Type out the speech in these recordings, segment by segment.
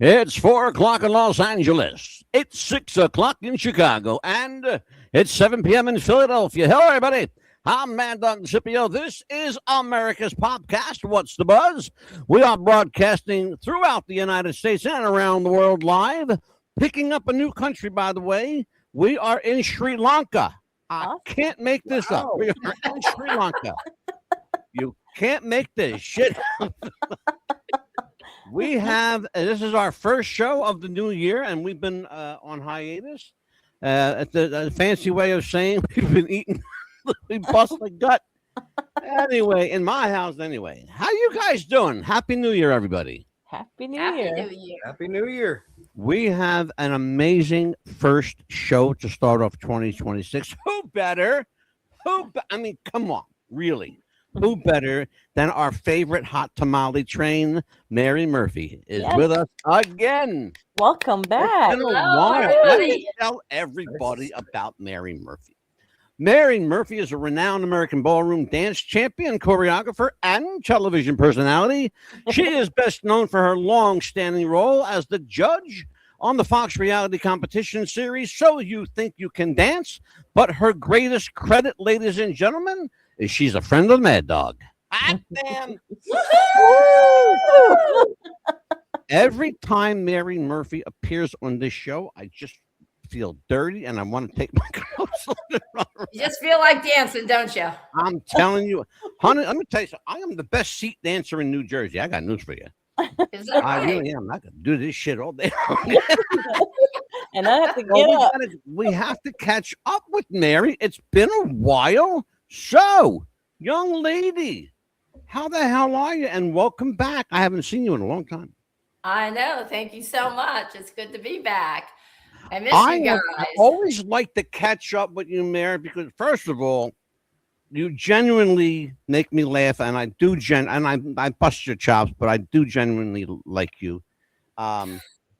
It's 4 o'clock in Los Angeles. It's 6 o'clock in Chicago, and it's 7 p.m. in Philadelphia. Hello, everybody. I'm Mad Dog Scipio. This is America's Popcast. What's the buzz? We are broadcasting throughout the United States and around the world live. Picking up a new country, by the way. We are in Sri Lanka. I can't make this up. We are in Sri Lanka. You can't make this shit up. We have, this is our first show of the new year, and we've been on hiatus. It's a fancy way of saying we've been eating, we bust the gut. Anyway, in my house, anyway. How you guys doing? Happy New Year, everybody. Happy New Year. Happy New Year. We have an amazing first show to start off 2026. Who better? I mean, come on, really. Who better than our favorite hot tamale train, Mary Murphy, is with us again. Welcome back. It's been a while. Let me tell everybody about Mary Murphy. Mary Murphy is a renowned American ballroom dance champion, choreographer, and television personality. She is best known for her long-standing role as the judge on the Fox reality competition series, So You Think You Can Dance. But her greatest credit, ladies and gentlemen, is she's a friend of Mad Dog. Hot damn. Every time Mary Murphy appears on this show, I just feel dirty and I want to take my clothes off and run around. You just feel like dancing, don't you? I'm telling you, honey, let me tell you something. I am the best seat dancer in New Jersey. I got news for you. Is that I right? really am. I can do this shit all day long. And I have to get Well, up. we have to catch up with Mary. It's been a while. So, young lady, how the hell are you? And welcome back. I haven't seen you in a long time. I know. Thank you so much. It's good to be back. I miss you guys. I always like to catch up with you, Mary, because first of all, you genuinely make me laugh, and I do I bust your chops, but I do genuinely like you.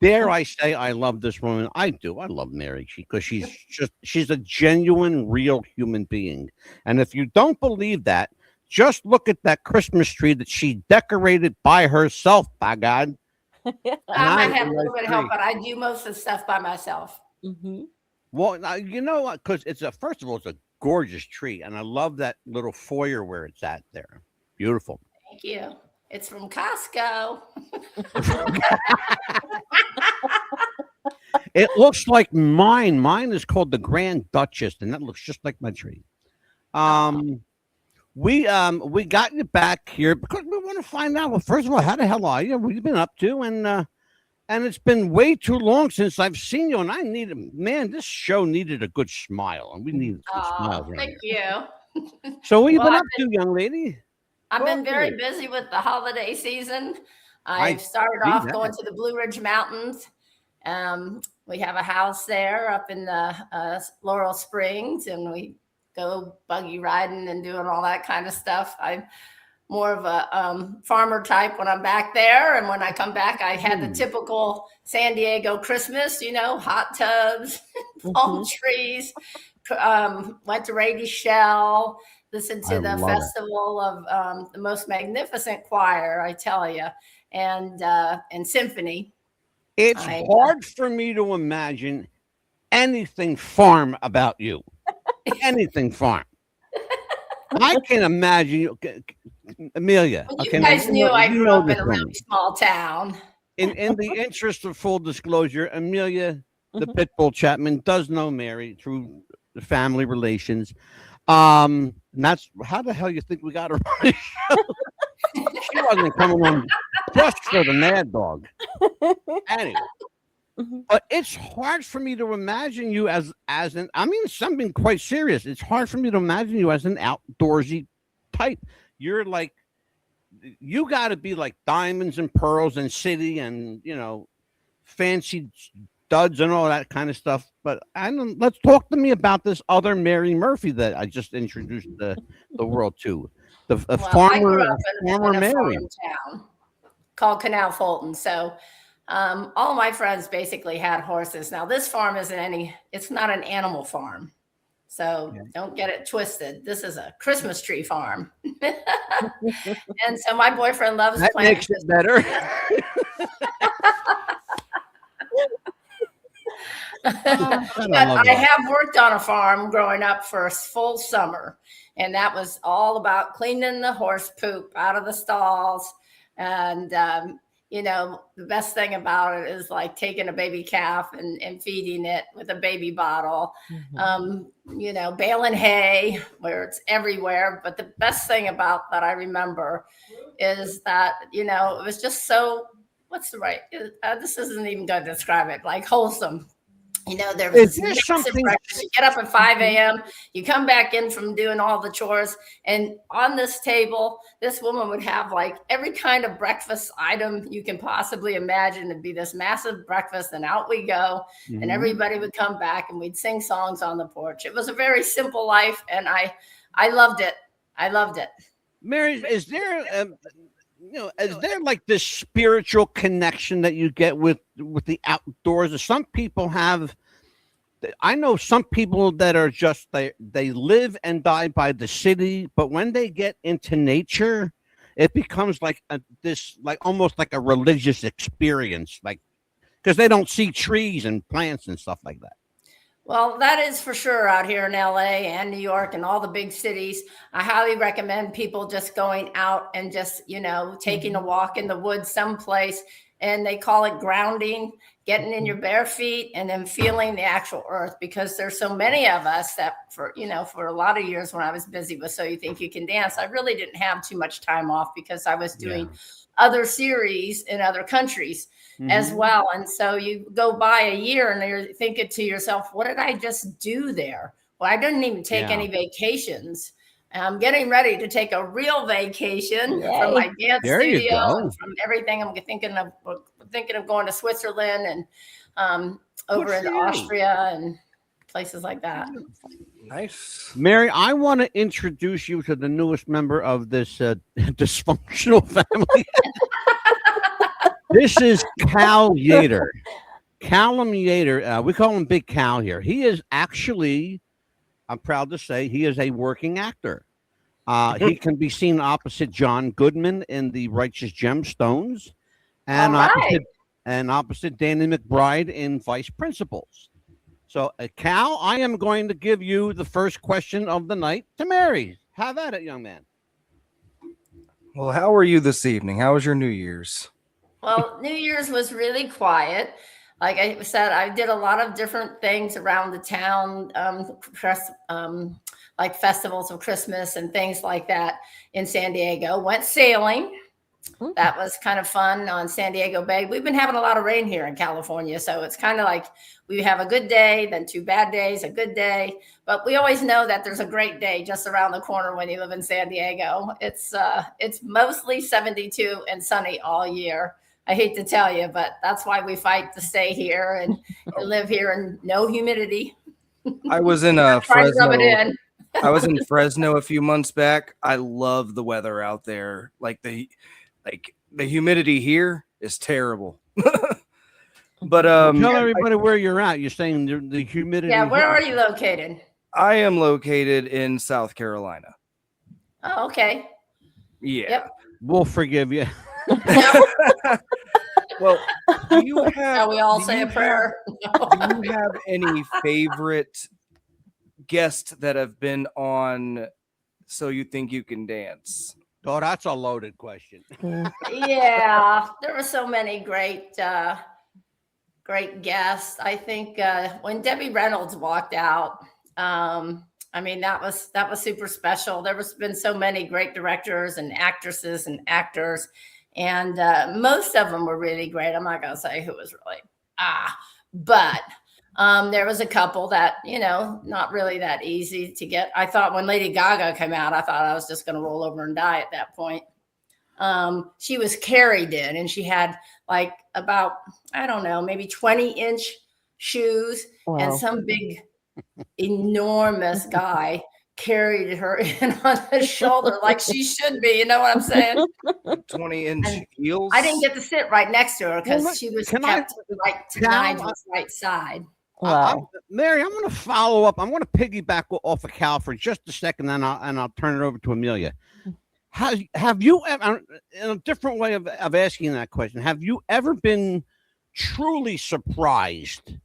Dare I say I love this woman? I do. I love Mary because she's a genuine, real human being. And if you don't believe that, just look at that Christmas tree that she decorated by herself, by God. I might have a little bit of help, but I do most of the stuff by myself. Mm-hmm. Well, you know what? Because first of all, it's a gorgeous tree, and I love that little foyer where it's at there. Beautiful. Thank you. It's from Costco. It looks like mine. Mine is called the Grand Duchess, and that looks just like my tree. We got you back here because we want to find out. Well, first of all, how the hell are you? What have you been up to? And it's been way too long since I've seen you. And this show needed a good smile, and we needed some smiles. Thank you. So what have you been up to, young lady? I've been very busy with the holiday season. I've started off going to the Blue Ridge Mountains. We have a house there up in the Laurel Springs, and we go buggy riding and doing all that kind of stuff. I'm more of a farmer type when I'm back there. And when I come back, I had the typical San Diego Christmas, hot tubs, palm trees, went to Rady Shell, listened to the festival of the most magnificent choir, I tell you, and symphony. It's hard for me to imagine anything farm about you. Anything farm. I can imagine you, Amelia. Well, you guys knew I grew up in a really small town. In the interest of full disclosure, Amelia, the Pitbull Chapman, does know Mary through the family relations. And that's how the hell you think we got her on the show? She wasn't coming on just for the Mad Dog. Anyway. But it's hard for me to imagine you as something quite serious. It's hard for me to imagine you as an outdoorsy type. You're like, you got to be like diamonds and pearls and city and, fancy studs and all that kind of stuff. But let's talk to me about this other Mary Murphy that I just introduced the world to. Farmer Mary. Farm town called Canal Fulton. So all my friends basically had horses. Now this farm it's not an animal farm. So don't get it twisted. This is a Christmas tree farm. And so my boyfriend loves that planting. makes it better. But I have worked on a farm growing up for a full summer, and that was all about cleaning the horse poop out of the stalls. And the best thing about it is like taking a baby calf and feeding it with a baby bottle. Baling hay where it's everywhere. But the best thing about that I remember is that, it was just so, this isn't even going to describe it, like wholesome. There was this massive breakfast. You get up at 5 a.m., you come back in from doing all the chores, and on this table, this woman would have like every kind of breakfast item you can possibly imagine. It'd be this massive breakfast, and out we go, and everybody would come back, and we'd sing songs on the porch. It was a very simple life, and I loved it. I loved it. Mary, is there like this spiritual connection that you get with the outdoors? Some people have. I know some people that are just they live and die by the city, but when they get into nature, it becomes like almost like a religious experience, like because they don't see trees and plants and stuff like that. Well, that is for sure out here in LA and New York and all the big cities. I highly recommend people just going out and just, taking a walk in the woods someplace, and they call it grounding, getting in your bare feet and then feeling the actual earth, because there's so many of us that for a lot of years when I was busy with So You Think You Can Dance, I really didn't have too much time off because I was doing other series in other countries as well. And so you go by a year and you're thinking to yourself, what did I just do there? Well, I didn't even take any vacations. I'm getting ready to take a real vacation from my dance studio and from everything. I'm thinking of going to Switzerland and over into Austria and places like that. Nice. Mary, I want to introduce you to the newest member of this dysfunctional family. This is Cal Yater. Callum Yater. We call him Big Cal here. He is actually, I'm proud to say, he is a working actor. He can be seen opposite John Goodman in The Righteous Gemstones, and opposite Danny McBride in Vice Principals. So, Cal, I am going to give you the first question of the night to Mary. Have at it, young man. Well, how are you this evening? How was your New Year's? Well, New Year's was really quiet. Like I said, I did a lot of different things around the town, like festivals of Christmas and things like that in San Diego. Went sailing. That was kind of fun on San Diego Bay. We've been having a lot of rain here in California, so it's kind of like we have a good day, then 2 bad days, a good day. But we always know that there's a great day just around the corner when you live in San Diego. It's mostly 72 and sunny all year. I hate to tell you, but that's why we fight to stay here and live here and no humidity. I was in Fresno. I was in Fresno a few months back. I love the weather out there. Like the humidity here is terrible. But tell everybody where you're at. You're saying the humidity. Yeah, where are you located? I am located in South Carolina. Oh, okay. Yeah. Yep. We'll forgive you. Well, do you have? Shall we all say a prayer? Do you have any favorite guests that have been on So You Think You Can Dance? Oh, that's a loaded question. Yeah, there were so many great guests. I think when Debbie Reynolds walked out, that was super special. There was been so many great directors and actresses and actors. And most of them were really great. I'm not going to say who was really, but there was a couple that, not really that easy to get. I thought when Lady Gaga came out, I thought I was just going to roll over and die at that point. She was carried in, and she had like about, I don't know, maybe 20-inch shoes. Wow. And some big, enormous guy carried her in on his shoulder like she should be. You know what I'm saying? 20-inch heels. I didn't get to sit right next to her because she was kept to Nigel's right side. Wow. Mary, I'm going to follow up. I'm going to piggyback off of Cal for just a second, then I'll turn it over to Amelia. Have you ever, in a different way of asking that question, have you ever been truly surprised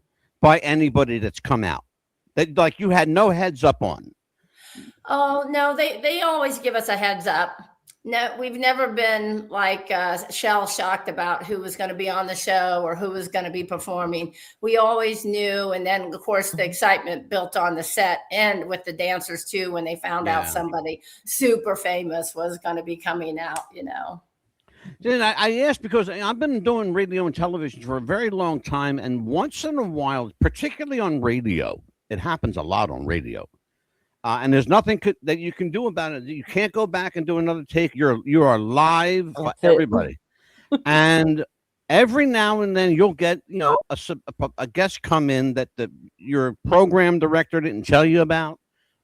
by anybody that's come out that like you had no heads up on? Oh no, they always give us a heads up. No, we've never been like shell shocked about who was going to be on the show or who was going to be performing. We always knew, and then of course the excitement built on the set and with the dancers too when they found out somebody super famous was going to be coming out. Then I asked because I've been doing radio and television for a very long time, and once in a while, particularly on radio, it happens a lot on radio. And there's nothing that you can do about it. You can't go back and do another take. You are live for everybody. And every now and then you'll get a guest come in that your program director didn't tell you about,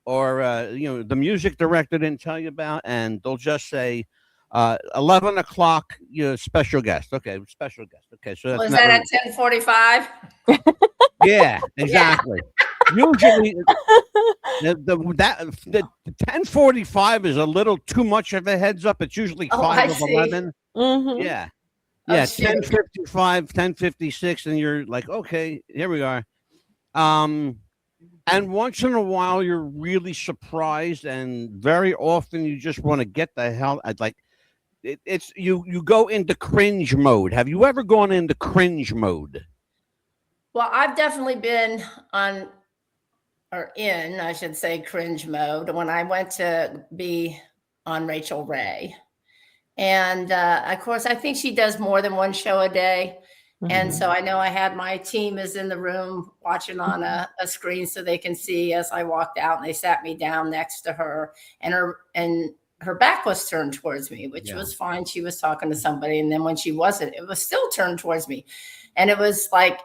or the music director didn't tell you about, and they'll just say 11 o'clock. Special guest. Okay, special guest. Okay, so was that at 10:45? Yeah, exactly. Usually, the 10:45 is a little too much of a heads up. It's usually 5 of 11. Mm-hmm. Yeah, 10:55, 10:56, and you're like, okay, here we are. And once in a while, you're really surprised, and very often you just want to get the hell. It's you go into cringe mode. Have you ever gone into cringe mode? Well, I've definitely been I should say, cringe mode when I went to be on Rachel Ray. And of course, I think she does more than one show a day. Mm-hmm. And so I know I had my team is in the room watching on a screen so they can see as I walked out, and they sat me down next to her, and her back was turned towards me, which was fine. She was talking to somebody. And then when she wasn't, it was still turned towards me. And it was like,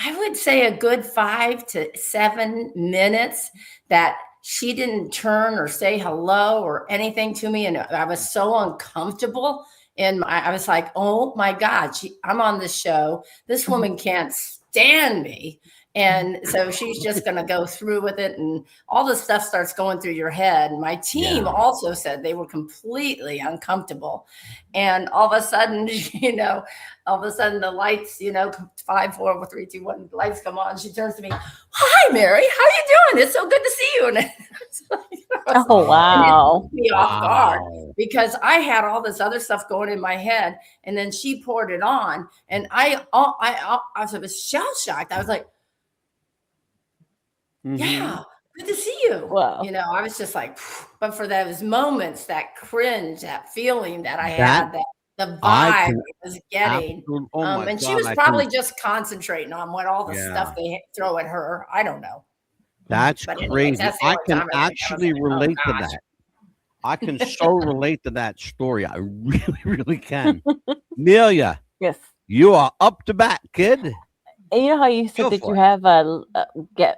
I would say a good 5 to 7 minutes that she didn't turn or say hello or anything to me. And I was so uncomfortable. And I was like, oh my God, I'm on this show. This woman can't stand me. And so she's just going to go through with it. And all this stuff starts going through your head. My team also said they were completely uncomfortable. And all of a sudden, the lights, 5, 4, 3, 2, 1, lights come on. She turns to me, hi, Mary, how you doing? It's so good to see you. And oh, wow. And it took me off guard because I had all this other stuff going in my head. And then she poured it on. And I was shell shocked. I was like, yeah, good to see you. Wow. I was just like, but for those moments, that cringe, that feeling that I had, that the vibe I was getting. And she was probably just concentrating on what all the stuff they throw at her. I don't know. That's crazy. I can actually relate to that. I can so relate to that story. I really, really can. Amelia. Yes. You are up to bat, kid. And you know how you said that you have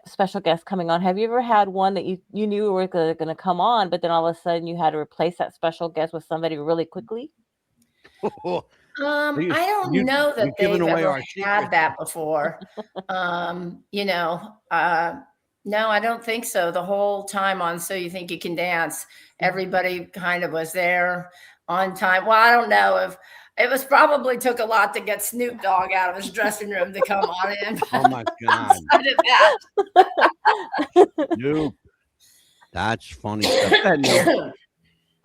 special guests coming on? Have you ever had one that you knew were going to come on, but then all of a sudden you had to replace that special guest with somebody really quickly? I don't know that they've ever had that before. No, I don't think so. The whole time on So You Think You Can Dance, everybody kind of was there on time. Well, I don't know if it was probably took a lot to get Snoop Dogg out of his dressing room to come on in. Oh my God. Snoop. That's funny stuff.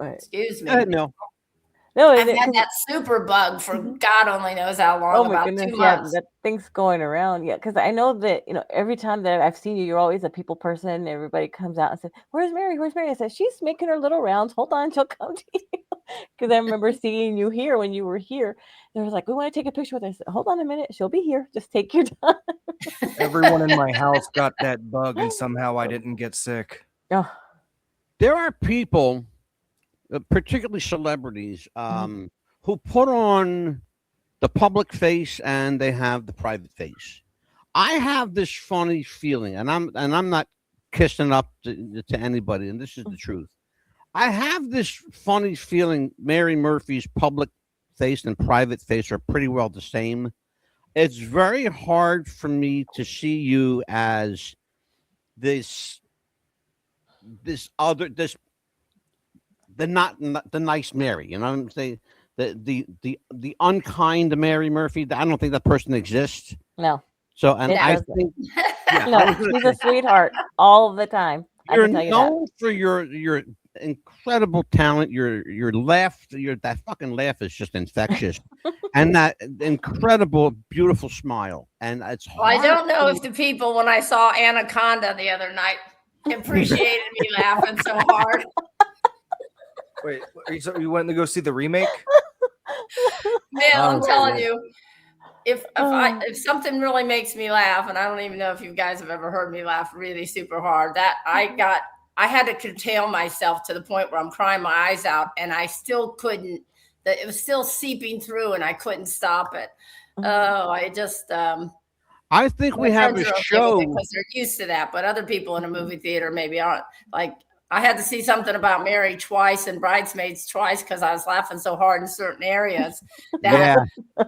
Excuse me. No. No, I've had that super bug for God only knows how long. Oh my about goodness, 2 months. that thing's going around. Yeah, because I know that every time that I've seen you, you're always a people person. Everybody comes out and says, "Where's Mary? Where's Mary?" I said, "She's making her little rounds. Hold on, she'll come to you." Because I remember seeing you here when you were here. They was like, "We want to take a picture with her." I said, "Hold on a minute, she'll be here. Just take your time." Everyone in my house got that bug, and somehow I didn't get sick. Oh. There are people, particularly celebrities, who put on the public face and they have the private face. I have this funny feeling, and I'm not kissing up to anybody, and this is the truth. I have this funny feeling Mary Murphy's public face and private face are pretty well the same. It's very hard for me to see you as the nice Mary, you know what I'm saying? The unkind Mary Murphy. I don't think that person exists. No. So, and I think No, she's a sweetheart all the time. I You're can tell you that. known for your incredible talent. Your laugh, that fucking laugh is just infectious, and that incredible, beautiful smile. And it's Well, I hard don't know to- if the people, when I saw Anaconda the other night, appreciated me laughing so hard. Wait, you went to go see the remake? Man, I'm telling you, if something really makes me laugh, and I don't even know if you guys have ever heard me laugh really super hard, that I had to curtail myself to the point where I'm crying my eyes out, and I still couldn't. That it was still seeping through, and I couldn't stop it. Oh, I just. I think we have a show because they're used to that, but other people in a movie theater maybe aren't. Like I had to see something about Mary twice and Bridesmaids twice because I was laughing so hard in certain areas that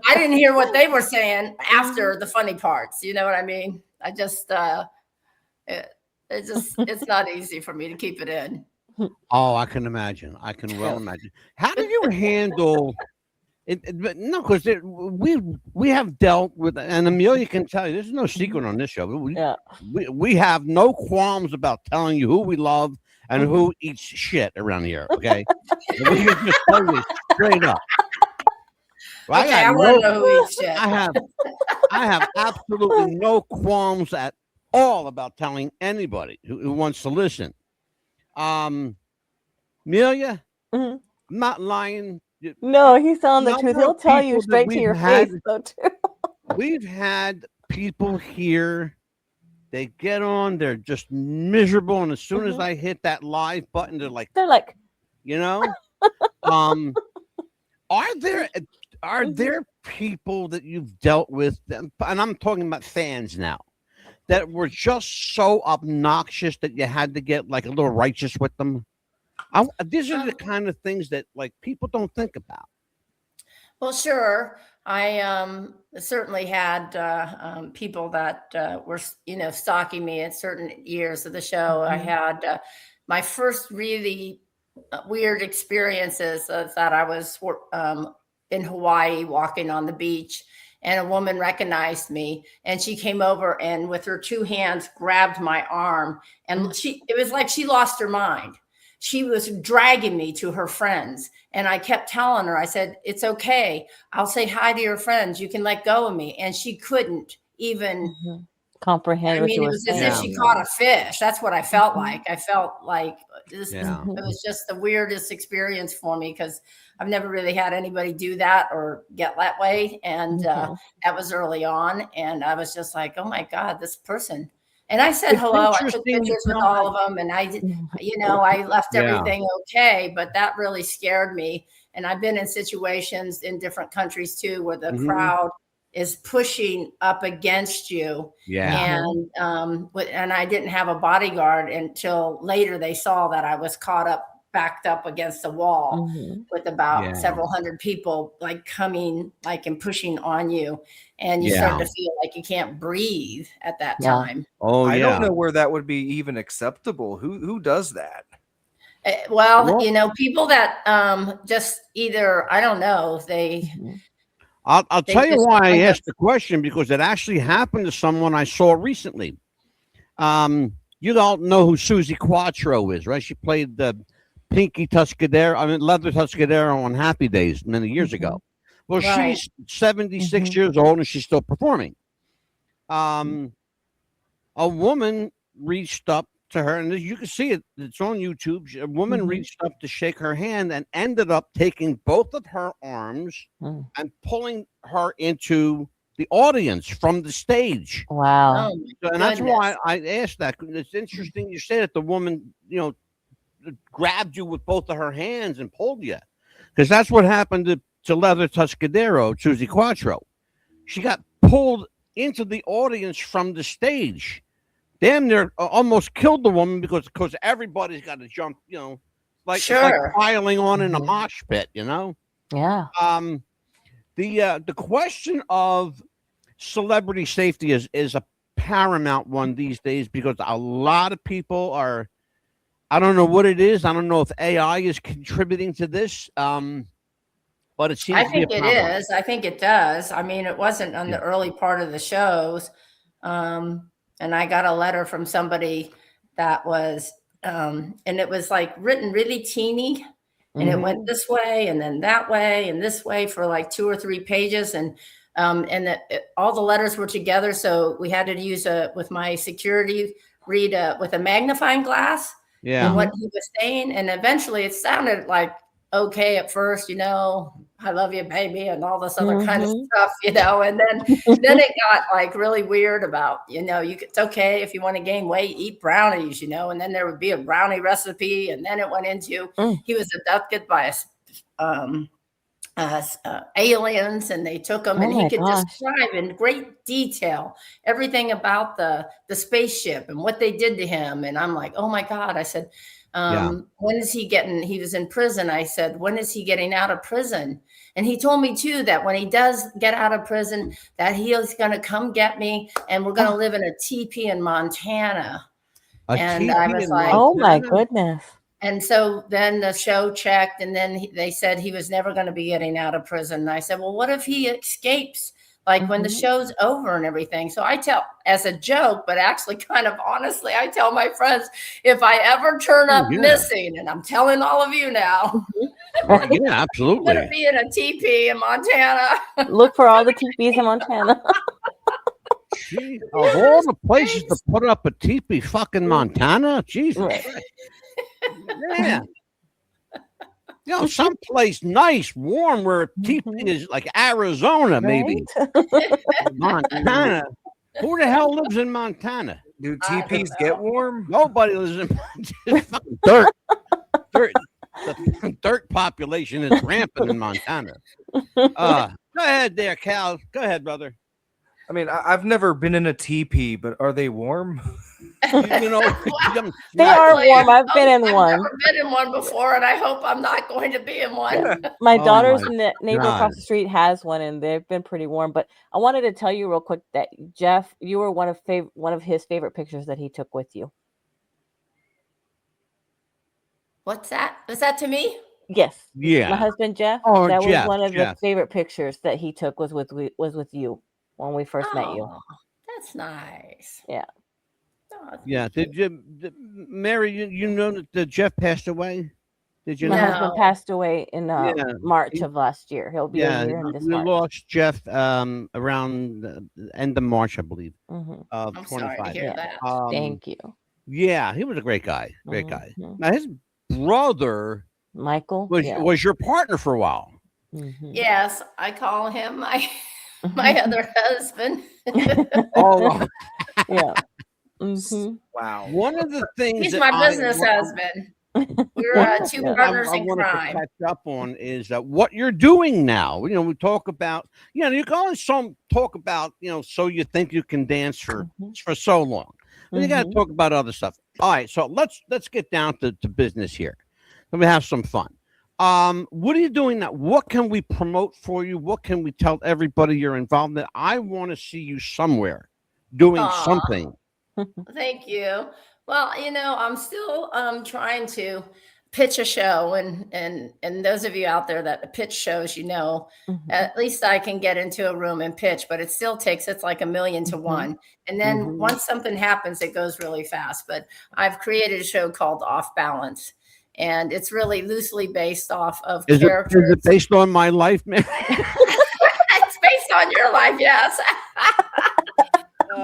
I didn't hear what they were saying after the funny parts. You know what I mean? I just it's not easy for me to keep it in. Oh, I can imagine. I can well imagine. How do you handle it? No, because we have dealt with, and Amelia can tell you, there's no secret on this show. We have no qualms about telling you who we love and who eats shit around here. Okay, we can just tell you straight up. Well, okay, I want to know who eats shit. I have absolutely no qualms at all about telling anybody who wants to listen. Amelia, I'm not lying. No, he's telling the truth. He'll tell you straight to your face, though, too. We've had people here, they get on, they're just miserable, and as soon as I hit that live button, they're like, you know, are there people that you've dealt with, and I'm talking about fans now, that were just so obnoxious that you had to get like a little righteous with them? These are the kind of things that like people don't think about. Well, sure. I certainly had people that were, stalking me at certain years of the show. I had my first really weird experiences of that I was in Hawaii walking on the beach, and a woman recognized me, and she came over and with her two hands grabbed my arm, and it was like she lost her mind. She was dragging me to her friends. And I kept telling her, I said, it's okay. I'll say hi to your friends. You can let go of me. And she couldn't even comprehend. I mean, it was as if she caught a fish. That's what I felt like. I felt like this it was just the weirdest experience for me because I've never really had anybody do that or get that way. And that was early on. And I was just like, oh my God, this person. And I said hello. I took pictures with all of them, and I did, I left everything okay. But that really scared me. And I've been in situations in different countries too, where the crowd is pushing up against you. And I didn't have a bodyguard until later. They saw that I was backed up against the wall with about several hundred people like coming and pushing on you, and you start to feel like you can't breathe at that time. I don't know where that would be even acceptable. Who does that? Well, people that just either, I don't know, they I'll tell you why I asked the question, because it actually happened to someone I saw recently. You don't know who Susie Quattro is, right? She played the Pinky Tuscadero, Leather Tuscadero on Happy Days many years ago. Well, she's 76 years old and she's still performing. A woman reached up to her, and you can see it, it's on YouTube. A woman reached up to shake her hand and ended up taking both of her arms and pulling her into the audience from the stage. Wow. And that's why I asked that. It's interesting you say that the woman, grabbed you with both of her hands and pulled you, because that's what happened to Leather Tuscadero, Susie Quattro. She got pulled into the audience from the stage. Damn near almost killed the woman because everybody's got to jump, like piling on in a mosh pit, Yeah. The question of celebrity safety is a paramount one these days, because a lot of people are, I don't know what it is. I don't know if AI is contributing to this, but it seems. I think it is. I think it does. I mean, it wasn't on the early part of the shows. and I got a letter from somebody that was, and it was like written really teeny, and it went this way and then that way and this way for like 2 or 3 pages, and all the letters were together, so we had to use with my security read with a magnifying glass and what he was saying, and eventually it sounded like okay at first, I love you, baby, and all this other kind of stuff, and then it got like really weird about, it's okay if you want to gain weight, eat brownies, and then there would be a brownie recipe, and then it went into he was abducted by aliens, and they took him, and he could describe in great detail everything about the spaceship and what they did to him, and I'm like, oh my God, I said, when is he was in prison. I said, when is he getting out of prison? And he told me too, that when he does get out of prison, that he is going to come get me, and we're going to live in a teepee in Montana. And I was like, oh my goodness. And so then the show checked, and then they said he was never going to be getting out of prison. And I said, well, what if he escapes? Like when the show's over and everything. So I tell, as a joke, but actually kind of honestly, I tell my friends, if I ever turn up missing, and I'm telling all of you now, yeah, absolutely, I'm going to be in a teepee in Montana. Look for all the teepees in Montana. Gee, of all the places to put up a teepee, fucking Montana, Jesus. Yeah. Someplace nice, warm, where teepee is like Arizona, maybe. Montana. Who the hell lives in Montana? Do teepees get warm? Nobody lives in Montana. Fucking dirt. The dirt population is rampant in Montana. Go ahead there, Cal. Go ahead, brother. I mean, I've never been in a teepee, but are they warm? They are warm. I've been in one. I've never been in one before, and I hope I'm not going to be in one. Yeah. My daughter's neighbor across the street has one, and they've been pretty warm. But I wanted to tell you real quick that Jeff, you were one of his favorite pictures that he took with you. What's that? Was that to me? Yes. Yeah. My husband Jeff. Oh, that Jeff, was one of the favorite pictures that he took was with you when we first met you. That's nice. Yeah. Yeah. Mary, you know that Jeff passed away? Did you know? My husband passed away in March of last year. He'll be a year in this March. We lost Jeff around the end of March, I believe. I'm sorry to hear that. Thank you. Yeah, he was a great guy. Great guy. Now his brother Michael was your partner for a while. Yes, I call him my other husband. Oh, yeah. Wow. One of the things he's my business husband. We're two partners in crime. To catch up on is what you're doing now. We talk about, you can always talk about, so you think you can dance for so long. Then you got to talk about other stuff. All right, so let's get down to business here. Let me have some fun. What are you doing now? What can we promote for you? What can we tell everybody you're involved in? I want to see you somewhere doing something. Thank you. Well, I'm still trying to pitch a show, and those of you out there that pitch shows, at least I can get into a room and pitch, but it still takes, it's like 1,000,000 to 1. And then once something happens, it goes really fast. But I've created a show called Off Balance, and it's really loosely based off of characters. Is it based on my life, man? It's based on your life, yes.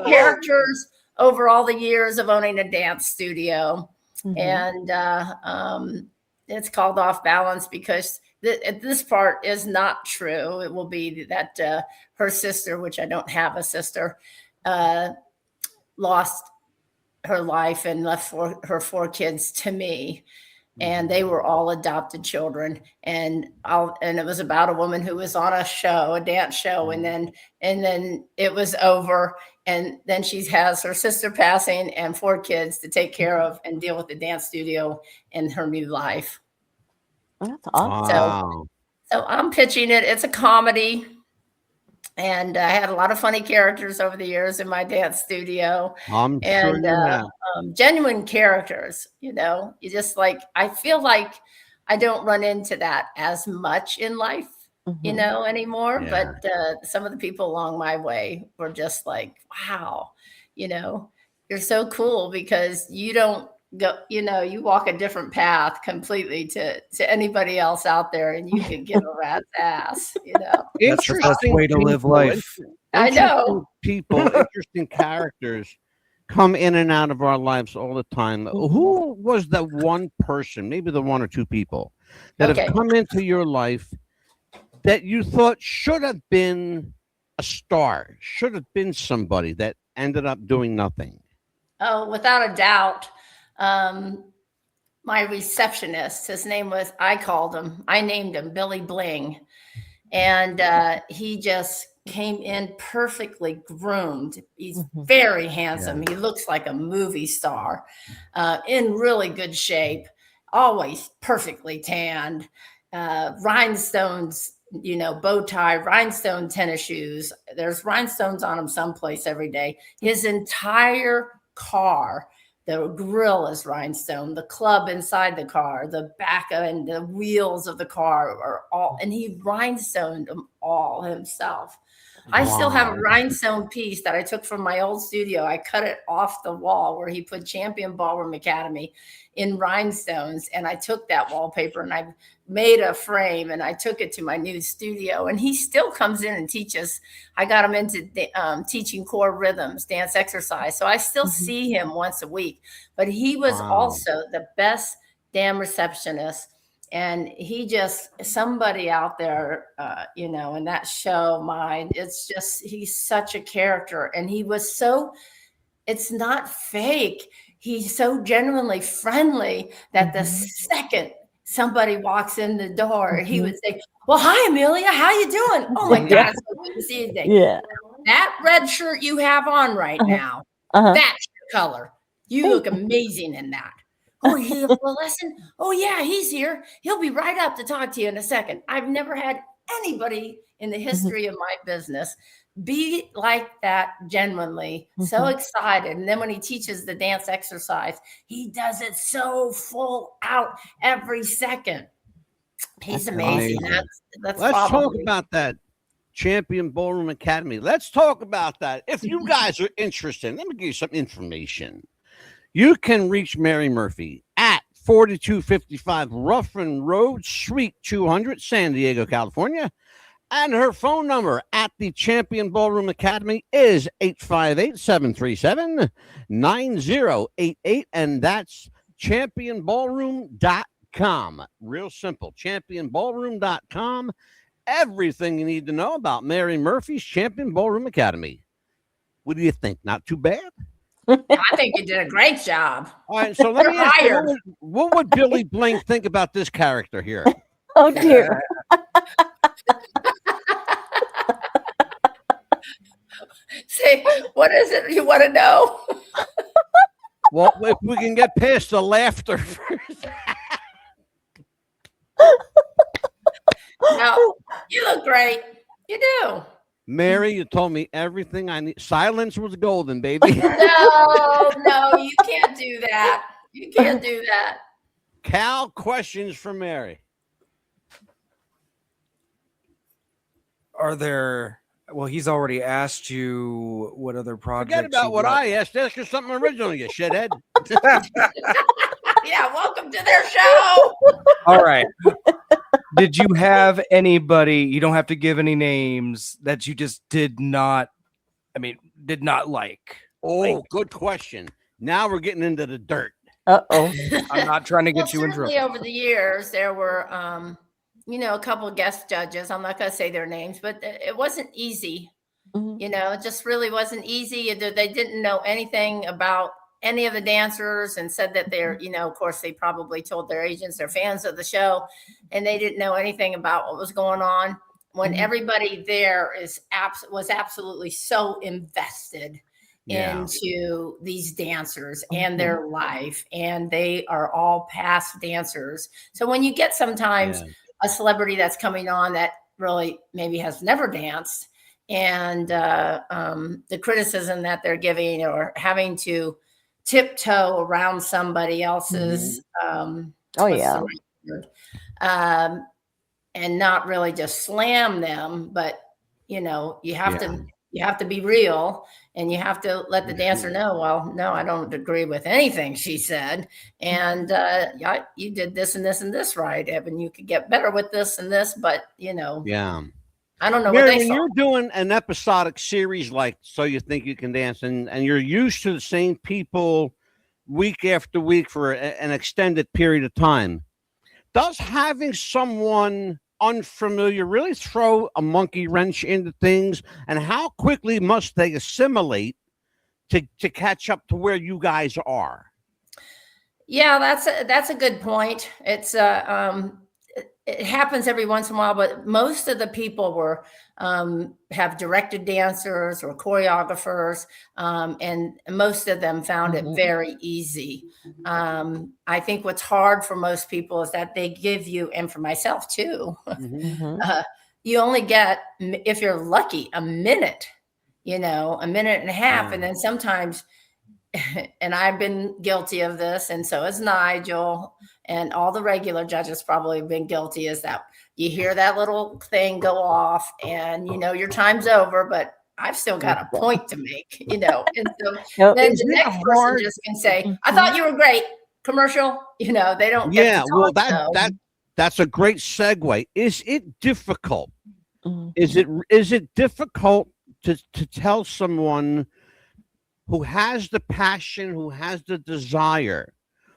Characters over all the years of owning a dance studio. And it's called Off Balance because this part is not true. It will be that her sister, which I don't have a sister, lost her life and left her 4 kids to me. And they were all adopted children. And it was about a woman who was on a dance show, and then it was over. And then she has her sister passing and 4 kids to take care of and deal with the dance studio in her new life. That's awesome. So I'm pitching it. It's a comedy. And I had a lot of funny characters over the years in my dance studio. I'm sure you have. Genuine characters, you just I feel like I don't run into that as much in life, anymore. Yeah. But some of the people along my way were just like, wow, you're so cool because you don't go, you walk a different path completely to anybody else out there, and you can give a rat's ass, That's the best way to live life. I know. Interesting people, interesting characters come in and out of our lives all the time. Who was the one person, maybe the one or two people that have come into your life that you thought should have been a star, should have been somebody that ended up doing nothing? Oh, without a doubt. My receptionist, his name was, I named him Billy Bling. And he just came in perfectly groomed. He's very handsome. Yeah. He looks like a movie star, in really good shape, always perfectly tanned, rhinestones, bow tie, rhinestone tennis shoes. There's rhinestones on him someplace every day. His entire car, the grill is rhinestone, the club inside the car, the back and the wheels of the car are all, and he rhinestoned them all himself. I still have a rhinestone piece that I took from my old studio. I cut it off the wall where he put Champion Ballroom Academy in rhinestones. And I took that wallpaper and I made a frame and I took it to my new studio. And he still comes in and teaches. I got him into teaching core rhythms, dance exercise. So I still see him once a week. But he was also the best damn receptionist. And he just, somebody out there, in that show, it's just, he's such a character. And he was it's not fake. He's so genuinely friendly that the second somebody walks in the door, he would say, well, hi, Amelia, how you doing? Oh my God, it's so good to see you today. Yeah. That red shirt you have on right now, that's your color. You look amazing in that. Oh, you here for a lesson? Oh, yeah, he's here. He'll be right up to talk to you in a second. I've never had anybody in the history of my business be like that genuinely, so excited. And then when he teaches the dance exercise, he does it so full out every second. He's amazing. Let's talk about that Champion Ballroom Academy. Let's talk about that. If you guys are interested, let me give you some information. You can reach Mary Murphy at 4255 Ruffin Road, Suite 200, San Diego, California. And her phone number at the Champion Ballroom Academy is 858-737-9088. And that's championballroom.com. Real simple, championballroom.com. Everything you need to know about Mary Murphy's Champion Ballroom Academy. What do you think? Not too bad? I think you did a great job. All right, so let me ask you, what would Billy Bling think about this character here? Oh, dear. Say, what is it you want to know? Well, if we can get past the laughter first. No, you look great. You do. Mary, you told me everything I need. Silence was golden, baby. No, you can't do that. You can't do that. Cal, questions for Mary. Are there... Well, he's already asked you what other projects. Forget about what I asked. Ask you something original, you shithead. Yeah, welcome to their show. All right. Did you have anybody, you don't have to give any names, that you just did not like? Oh, good question. Now we're getting into the dirt. Uh-oh. I'm not trying to get you in trouble. Over the years, there were, a couple of guest judges. I'm not going to say their names, but it wasn't easy. It just really wasn't easy. They didn't know anything about any of the dancers and said that they're, of course, they probably told their agents they're fans of the show and they didn't know anything about what was going on. When everybody there was absolutely so invested into these dancers and their life, and they are all past dancers. So when you get sometimes a celebrity that's coming on that really maybe has never danced, and the criticism that they're giving or having to tiptoe around somebody else's and not really just slam them, but you have to You have to be real, and you have to let the dancer know, well, no, I don't agree with anything she said. And yeah, you did this and this and this right, Evan. You could get better with this and this, but Yeah. I don't know Mary, what they when saw. you're doing an episodic series like So You Think You Can Dance, and you're used to the same people week after week for an extended period of time, does having someone unfamiliar really throw a monkey wrench into things? And how quickly must they assimilate to catch up to where you guys are? Yeah, that's a good point. It happens every once in a while, but most of the people have directed dancers or choreographers, and most of them found it very easy. I think what's hard for most people is that they give you, and for myself too, you only get, if you're lucky, a minute, a minute and a half, and then sometimes. And I've been guilty of this, and so has Nigel, and all the regular judges probably have been guilty, is that you hear that little thing go off and your time's over, but I've still got a point to make, and so then the next person just can say, I thought you were great, commercial, they don't get to talk, well, that's a great segue. Is it difficult? Is it difficult to tell someone who has the passion, who has the desire,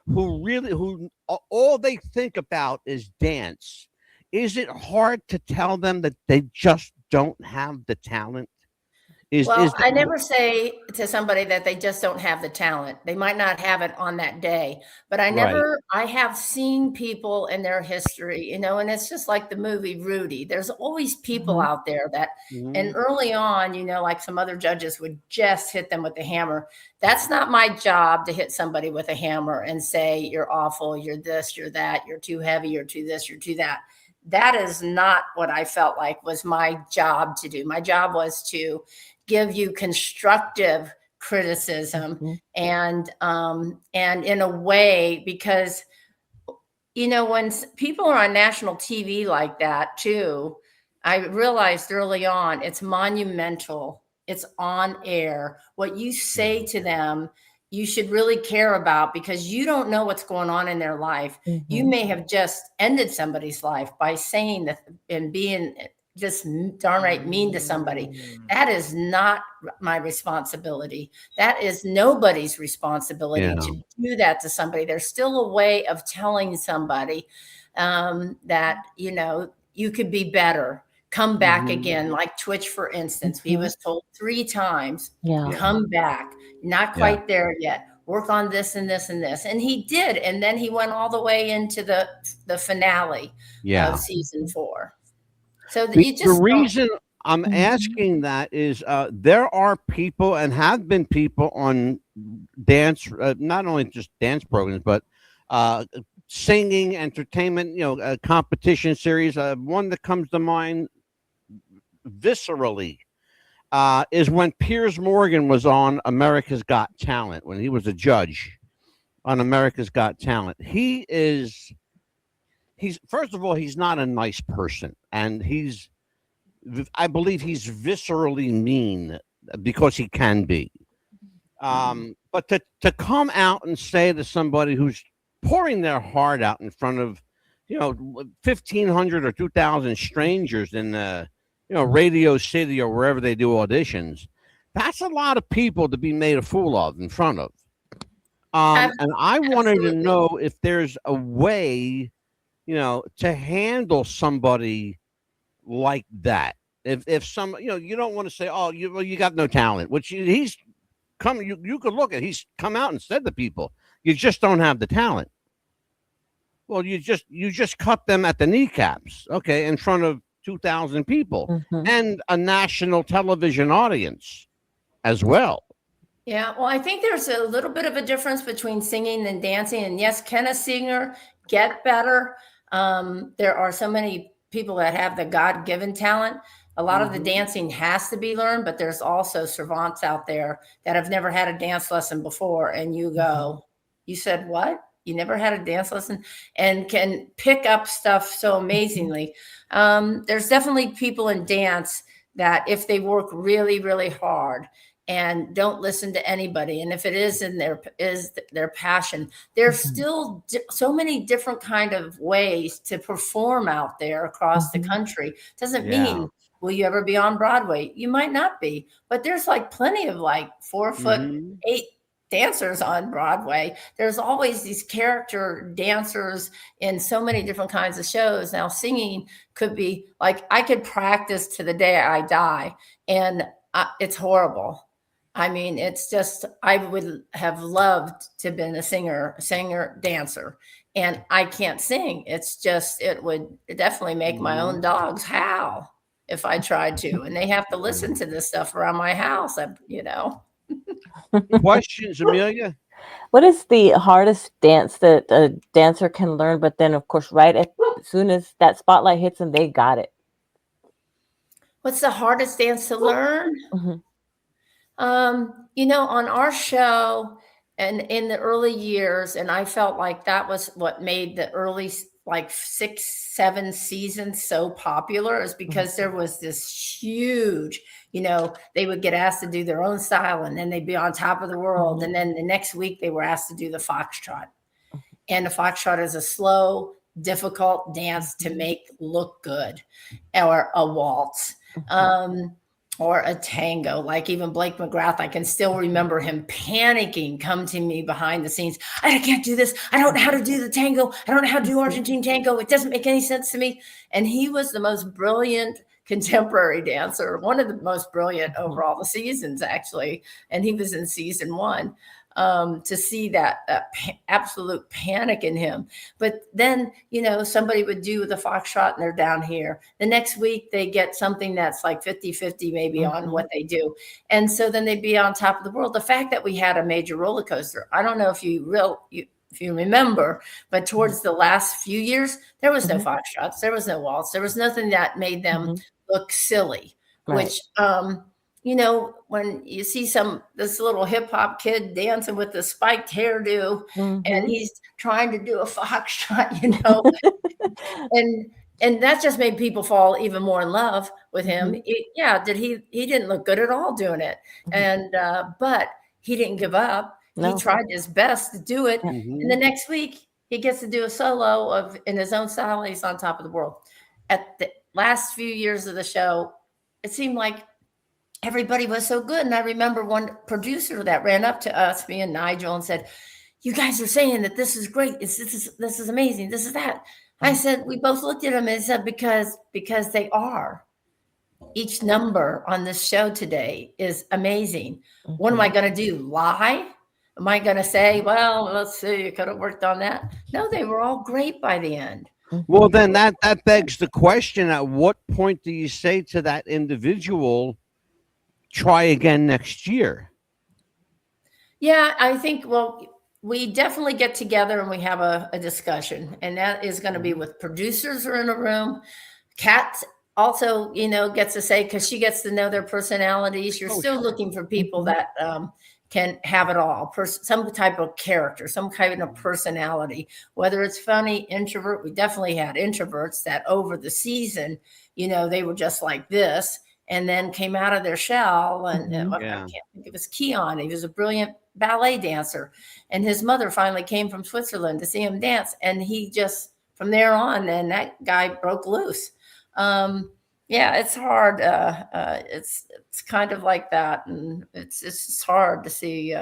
who all they think about is dance? Is it hard to tell them that they just don't have the talent? I never say to somebody that they just don't have the talent. They might not have it on that day, but I have seen people in their history, and it's just like the movie Rudy. There's always people out there that, and early on, like some other judges would just hit them with the hammer. That's not my job to hit somebody with a hammer and say, you're awful, you're this, you're that, you're too heavy, you're too this, you're too that. That is not what I felt like was my job to do. My job was to give you constructive criticism and in a way, because when people are on national TV like that too, I realized early on it's monumental. It's on air. What you say to them, you should really care about, because you don't know what's going on in their life. You may have just ended somebody's life by saying that and being just darn right mean to somebody. That is not my responsibility. That is nobody's responsibility to do that to somebody. There's still a way of telling somebody that, you could be better. Come back again, like Twitch, for instance. He was told 3 times, come back, not quite there yet. Work on this and this and this. And he did. And then he went all the way into the finale of season 4. So the reason I'm asking that is there are people, and have been people on dance, not only just dance programs, but singing, entertainment, competition series. One that comes to mind viscerally is when Piers Morgan was on America's Got Talent, when he was a judge on America's Got Talent. He's first of all, he's not a nice person, and I believe he's viscerally mean, because he can be. But to come out and say to somebody who's pouring their heart out in front of 1,500 or 2,000 strangers in Radio City or wherever they do auditions, that's a lot of people to be made a fool of in front of. And I wanted to know if there's a way to handle somebody like that. If some, you don't want to say, oh, you got no talent, which he's come, you could look at, he's come out and said to people, you just don't have the talent. Well, you just cut them at the kneecaps, okay, in front of 2,000 people and a national television audience as well. Yeah, well, I think there's a little bit of a difference between singing and dancing. And yes, can a singer get better? There are so many people that have the God-given talent. A lot of the dancing has to be learned, but there's also savants out there that have never had a dance lesson before. And you go, you said what? You never had a dance lesson, and can pick up stuff so amazingly. There's definitely people in dance that if they work really, really hard and don't listen to anybody, and if it is their passion, there's still so many different kind of ways to perform out there across the country. Doesn't mean, will you ever be on Broadway? You might not be, but there's like plenty of like 4'8" dancers on Broadway. There's always these character dancers in so many different kinds of shows. Now, singing could be like, I could practice to the day I die, and it's horrible. I mean, it's just, I would have loved to have been a singer, dancer, and I can't sing. It's just, it would definitely make my own dogs howl if I tried to, and they have to listen to this stuff around my house, you know. Questions, Amelia? What is the hardest dance that a dancer can learn? But then, of course, as soon as that spotlight hits them, they got it. What's the hardest dance to learn? You know, on our show and in the early years, and I felt like that was what made the early like 6-7 seasons so popular, is because there was this huge, you know, they would get asked to do their own style, and then they'd be on top of the world. And then the next week they were asked to do the foxtrot. And the foxtrot is a slow, difficult dance to make look good, or a waltz. Or a tango. Like even Blake McGrath, I can still remember him panicking, come to me behind the scenes. I can't do this. I don't know how to do the tango. I don't know how to do Argentine tango. It doesn't make any sense to me. And he was the most brilliant contemporary dancer, one of the most brilliant over all the seasons, actually. And he was in season 1. To see that absolute panic in him. But then, you know, somebody would do the foxtrot and they're down here. The next week they get something that's like 50-50 maybe on what they do. And so then they'd be on top of the world. The fact that we had a major roller coaster, I don't know if you remember, but towards the last few years, there was no foxtrots, there was no waltz, there was nothing that made them look silly, which, you know, when you see this little hip hop kid dancing with the spiked hairdo and he's trying to do a foxtrot, you know, and that just made people fall even more in love with him. He didn't look good at all doing it. And, but he didn't give up. No. He tried his best to do it. And the next week he gets to do a solo in his own style. And he's on top of the world. At the last few years of the show, it seemed like everybody was so good. And I remember one producer that ran up to us, me and Nigel, and said, "You guys are saying that this is great. This is amazing. This is that." I said, we both looked at him and said, because they are. Each number on this show today is amazing. What am I going to do? Lie? Am I going to say, well, let's see, you could have worked on that? No, they were all great by the end. Well, then that begs the question, at what point do you say to that individual, try again next year? Yeah, I think, well, we definitely get together and we have a discussion, and that is going to be with producers who are in a room. Kat also, you know, gets to say, because she gets to know their personalities. You're still looking for people that can have it all, some type of character, some kind of personality, whether it's funny, introvert. We definitely had introverts that over the season, you know, they were just like this, and then came out of their shell. And I can't think, it was Keon. He was a brilliant ballet dancer, and his mother finally came from Switzerland to see him dance, and he just, from there on, and that guy broke loose. Yeah, it's hard. It's kind of like that, and it's just hard to see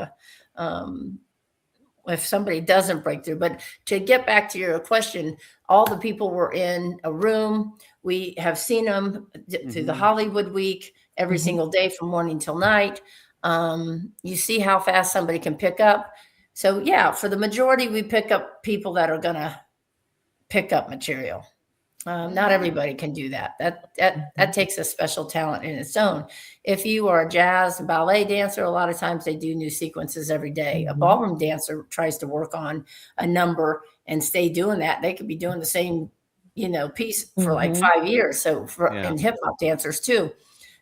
if somebody doesn't break through. But to get back to your question, all the people were in a room. We have seen them through the Hollywood week every single day from morning till night. You see how fast somebody can pick up. So yeah, for the majority, we pick up people that are going to pick up material. Not everybody can do that. That takes a special talent in its own. If you are a jazz and ballet dancer, a lot of times they do new sequences every day. A ballroom dancer tries to work on a number and stay doing that. They could be doing the same, you know, piece for like 5 years. So and hip hop dancers too,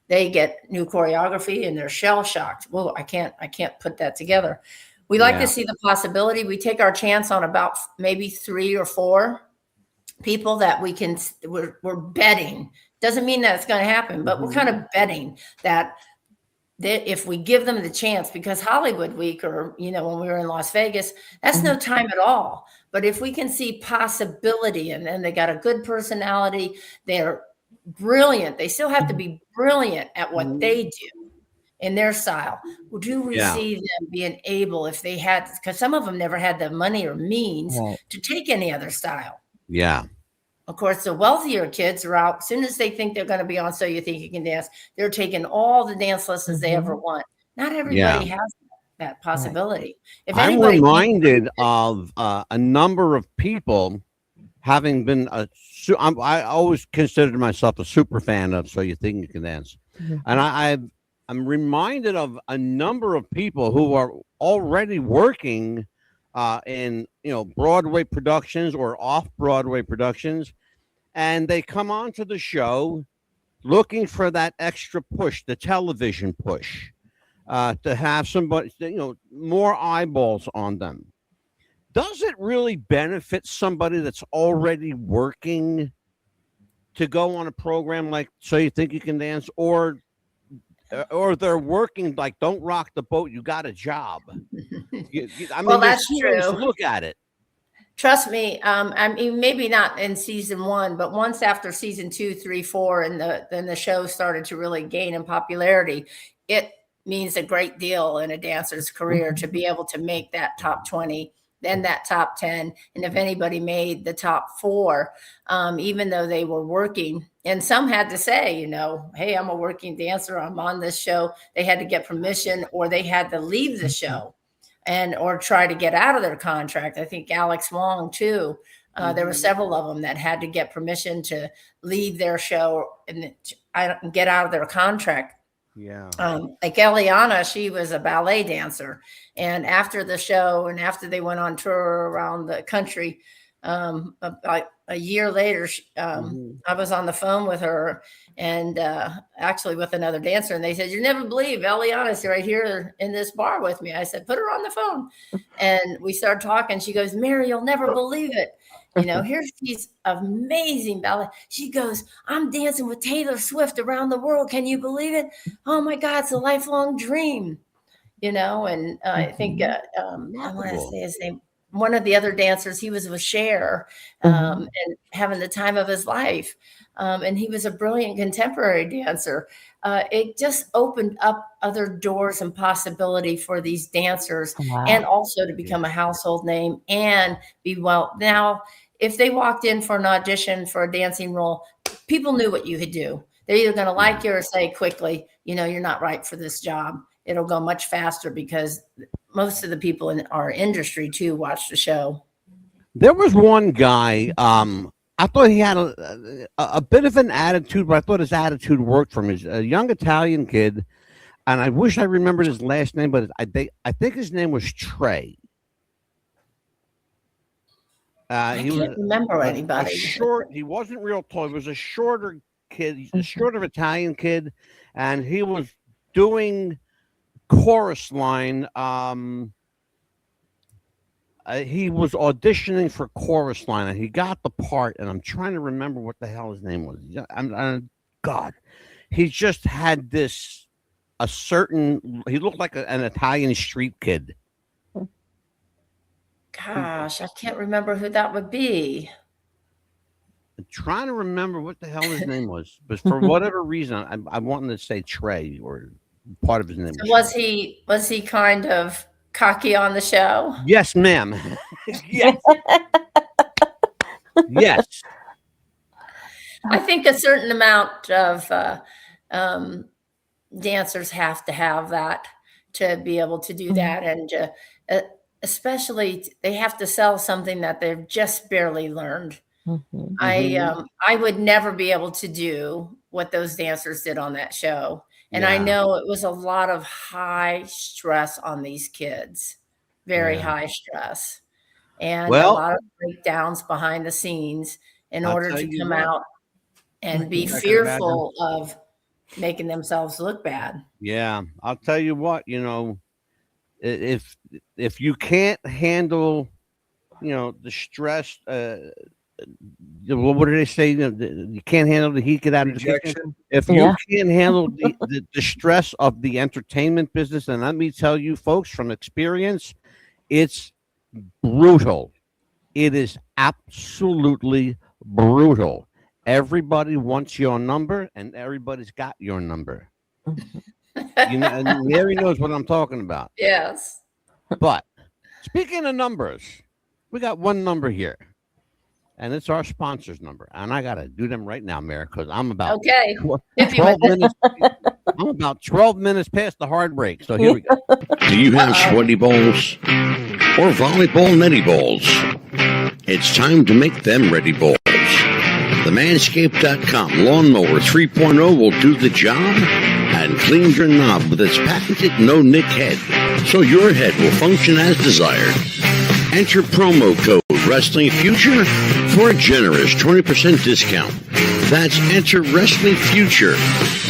they get new choreography and they're shell shocked. Well, I can't put that together. We like to see the possibility. We take our chance on about maybe 3 or 4 people that we're betting Doesn't mean that it's going to happen, but we're kind of betting that if we give them the chance, because Hollywood Week, or, you know, when we were in Las Vegas, that's no time at all. But if we can see possibility, and then they got a good personality, they're brilliant. They still have to be brilliant at what they do in their style. Do we see them being able, if they had, because some of them never had the money or means to take any other style. Yeah. Of course, the wealthier kids are out. As soon as they think they're going to be on So You Think You Can Dance, they're taking all the dance lessons they ever want. Not everybody has that possibility. If I'm reminded of a number of people having been I always considered myself a super fan of So You Think You Can Dance. And I'm reminded of a number of people who are already working in, you know, Broadway productions or off-Broadway productions, and they come onto the show looking for that extra push, the television push, to have somebody, you know, more eyeballs on them. Does it really benefit somebody that's already working to go on a program like So You Think You Can Dance, or they're working like Don't Rock the Boat, You Got a Job? I mean, well, that's true. Look at it. Trust me. I mean, maybe not in season 1, but once after season 2, 3, 4, and then the show started to really gain in popularity, it means a great deal in a dancer's career to be able to make that top 20, then that top 10. And if anybody made the top 4, even though they were working, and some had to say, you know, hey, I'm a working dancer, I'm on this show. They had to get permission, or they had to leave the show or try to get out of their contract. I think Alex Wong too. There were several of them that had to get permission to leave their show and get out of their contract. Yeah. Like Eliana, she was a ballet dancer. And after the show, and after they went on tour around the country, about a year later, I was on the phone with her, and actually with another dancer, and they said, "You never believe Eliana's right here in this bar with me." I said, "Put her on the phone." And we started talking. She goes, "Mary, you'll never believe it. You know, here's these amazing ballet." She goes, "I'm dancing with Taylor Swift around the world. Can you believe it? Oh my God, it's a lifelong dream." You know, and I think I want to say his name. One of the other dancers, he was with Cher, and having the time of his life. And he was a brilliant contemporary dancer. It just opened up other doors and possibility for these dancers, and also to become a household name and be well. Now, if they walked in for an audition for a dancing role, people knew what you could do. They're either going to like you or say quickly, you know, you're not right for this job. It'll go much faster because most of the people in our industry too watch the show. There was one guy, I thought he had a bit of an attitude, but I thought his attitude worked for him. He's a young Italian kid, and I wish I remembered his last name, but I think his name was Trey. I can't remember anybody. He wasn't real tall. He was a shorter kid. He's a shorter Italian kid, and he was doing chorus line. He was auditioning for chorus line, and he got the part. And I'm trying to remember what the hell his name was. God, he just had this he looked like an Italian street kid. Gosh, I can't remember who that would be. I'm trying to remember what the hell his name was, but for whatever reason, I wanted to say Trey, or part of his name. So was he kind of cocky on the show? Yes, ma'am. Yes. Yes. I think a certain amount of dancers have to have that to be able to do that, and especially they have to sell something that they've just barely learned. I would never be able to do what those dancers did on that show. And I know it was a lot of high stress on these kids, very high stress, and a lot of breakdowns behind the scenes in order to come out and be fearful of making themselves look bad. Yeah, I'll tell you what, you know, if you can't handle, you know, the stress, what do they say? You can't handle the heat, get out of the kitchen. Rejection. If you can't handle the stress of the entertainment business, and let me tell you, folks, from experience, it's brutal. It is absolutely brutal. Everybody wants your number, and everybody's got your number. And Mary knows what I'm talking about. Yes. But speaking of numbers, we got one number here, and it's our sponsor's number. And I got to do them right now, Mary, because I'm about 12 minutes. I'm about 12 minutes past the hard break. So here we go. Do you have sweaty balls or volleyball netty balls? It's time to make them ready balls. The Manscaped.com Lawnmower 3.0 will do the job and cleans your knob with its patented no-nick head, so your head will function as desired. Enter promo code Wrestling Future for a generous 20% discount. That's enter Wrestling Future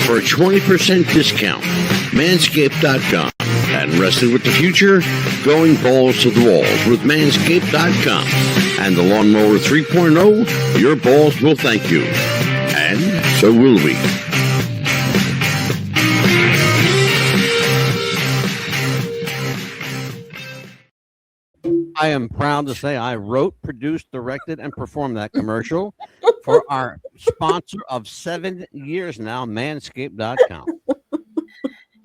for a 20% discount. Manscaped.com. And Wrestling with the Future, going balls to the walls with Manscaped.com. And the Lawnmower 3.0, your balls will thank you. And so will we. I am proud to say I wrote, produced, directed, and performed that commercial for our sponsor of 7 years now, Manscaped.com.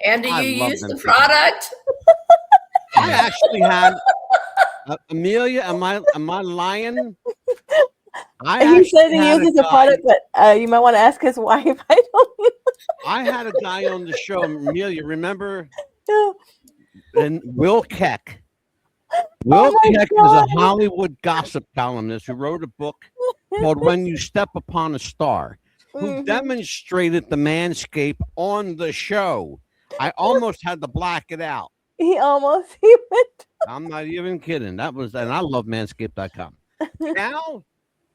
And do you use the product? I actually had Amelia. Am I lying? He said he uses the product, but you might want to ask his wife. I had a guy on the show, Amelia. Remember? And Will Keck. Will Keck is a Hollywood gossip columnist who wrote a book called "When You Step Upon a Star," who demonstrated the Manscaped on the show. I almost had to black it out. He went. I'm not even kidding. And I love Manscaped.com. Now,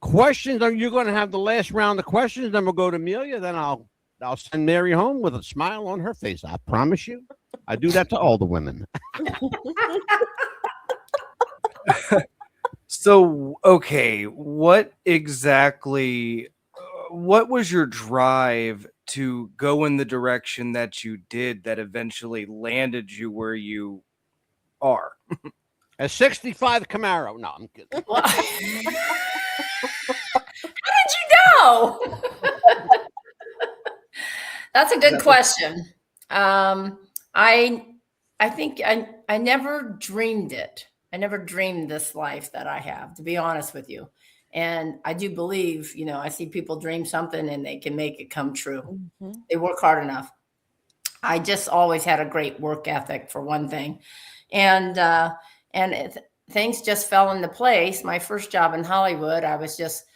questions. Are you going to have the last round of questions? Then we'll go to Amelia. Then I'll send Mary home with a smile on her face. I promise you. I do that to all the women. So, okay, what was your drive to go in the direction that you did that eventually landed you where you are? A 65 Camaro. No, I'm kidding. How did you know? That's a good question. I think I never dreamed it. I never dreamed this life that I have, to be honest with you. And I do believe, I see people dream something and they can make it come true. They work hard enough. I just always had a great work ethic, for one thing. And things just fell into place. My first job in Hollywood, I was just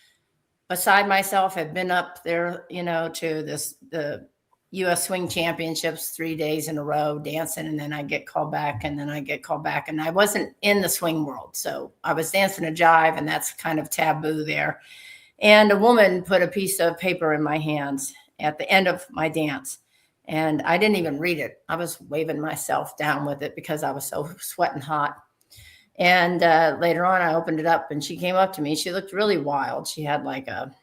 beside myself, had been up there, to the U.S. Swing Championships 3 days in a row dancing, and then I get called back, and then I get called back, and I wasn't in the swing world. So I was dancing a jive, and that's kind of taboo there. And a woman put a piece of paper in my hands at the end of my dance, and I didn't even read it. I was waving myself down with it because I was so sweating hot. And later on, I opened it up, and she came up to me. She looked really wild. She had like a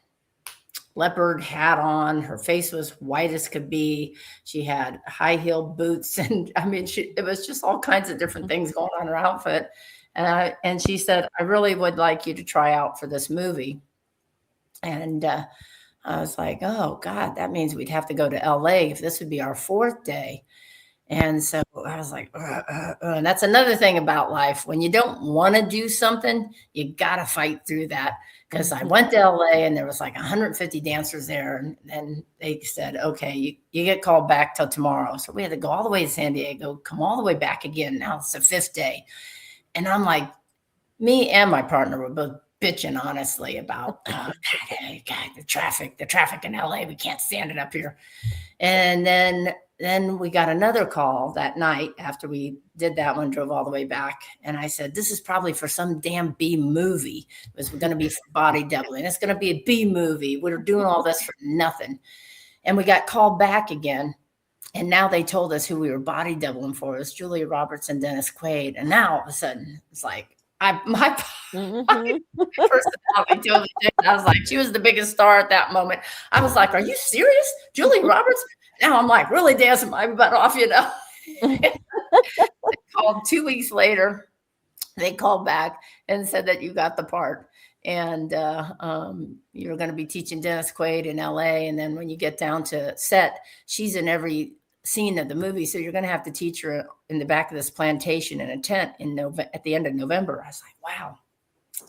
leopard hat on. Her face was white as could be. She had high heel boots. And I mean, it was just all kinds of different things going on in her outfit. And she said, I really would like you to try out for this movie. And I was like, oh God, that means we'd have to go to LA if this would be our fourth day. And so I was like, and that's another thing about life. When you don't want to do something, you got to fight through that. Because I went to LA and there was like 150 dancers there. And then they said, okay, you get called back till tomorrow. So we had to go all the way to San Diego, come all the way back again. Now it's the fifth day. And I'm like, me and my partner were both bitching honestly about God, the traffic in LA. We can't stand it up here. And then we got another call that night after we did that one, drove all the way back. And I said, this is probably for some damn B movie. It was going to be for body doubling. It's going to be a B movie. We're doing all this for nothing. And we got called back again. And now they told us who we were body doubling for. It was Julia Roberts and Dennis Quaid. And now all of a sudden it's like, my personality totally changed. I was like, she was the biggest star at that moment. I was like, are you serious? Julie Roberts? Now I'm like really dancing my butt off, They called 2 weeks later. They called back and said that you got the part. And you're going to be teaching Dennis Quaid in LA. And then when you get down to set, she's in every scene of the movie. So you're going to have to teach her in the back of this plantation in a tent at the end of November. I was like, wow.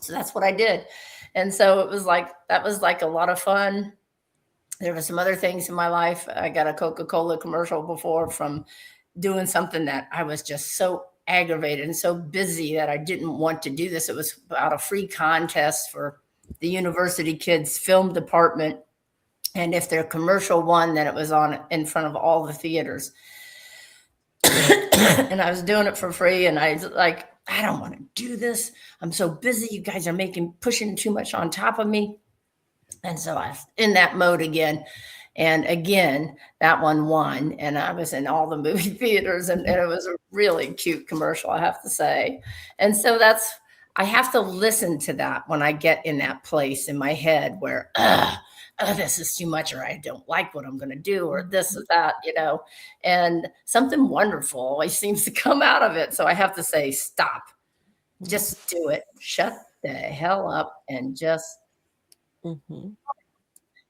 So that's what I did. And so that was like a lot of fun. There were some other things in my life. I got a Coca-Cola commercial before from doing something that I was just so aggravated and so busy that I didn't want to do this. It was about a free contest for the university kids film department. And if their commercial won, then it was on in front of all the theaters. And I was doing it for free. And I was like, I don't want to do this. I'm so busy. You guys are pushing too much on top of me. And so I was in that mode again. And again, that one won. And I was in all the movie theaters. And it was a really cute commercial, I have to say. And so I have to listen to that when I get in that place in my head where, this is too much, or I don't like what I'm going to do, or this or that, and something wonderful always seems to come out of it. So I have to say, stop, just do it. Shut the hell up and just,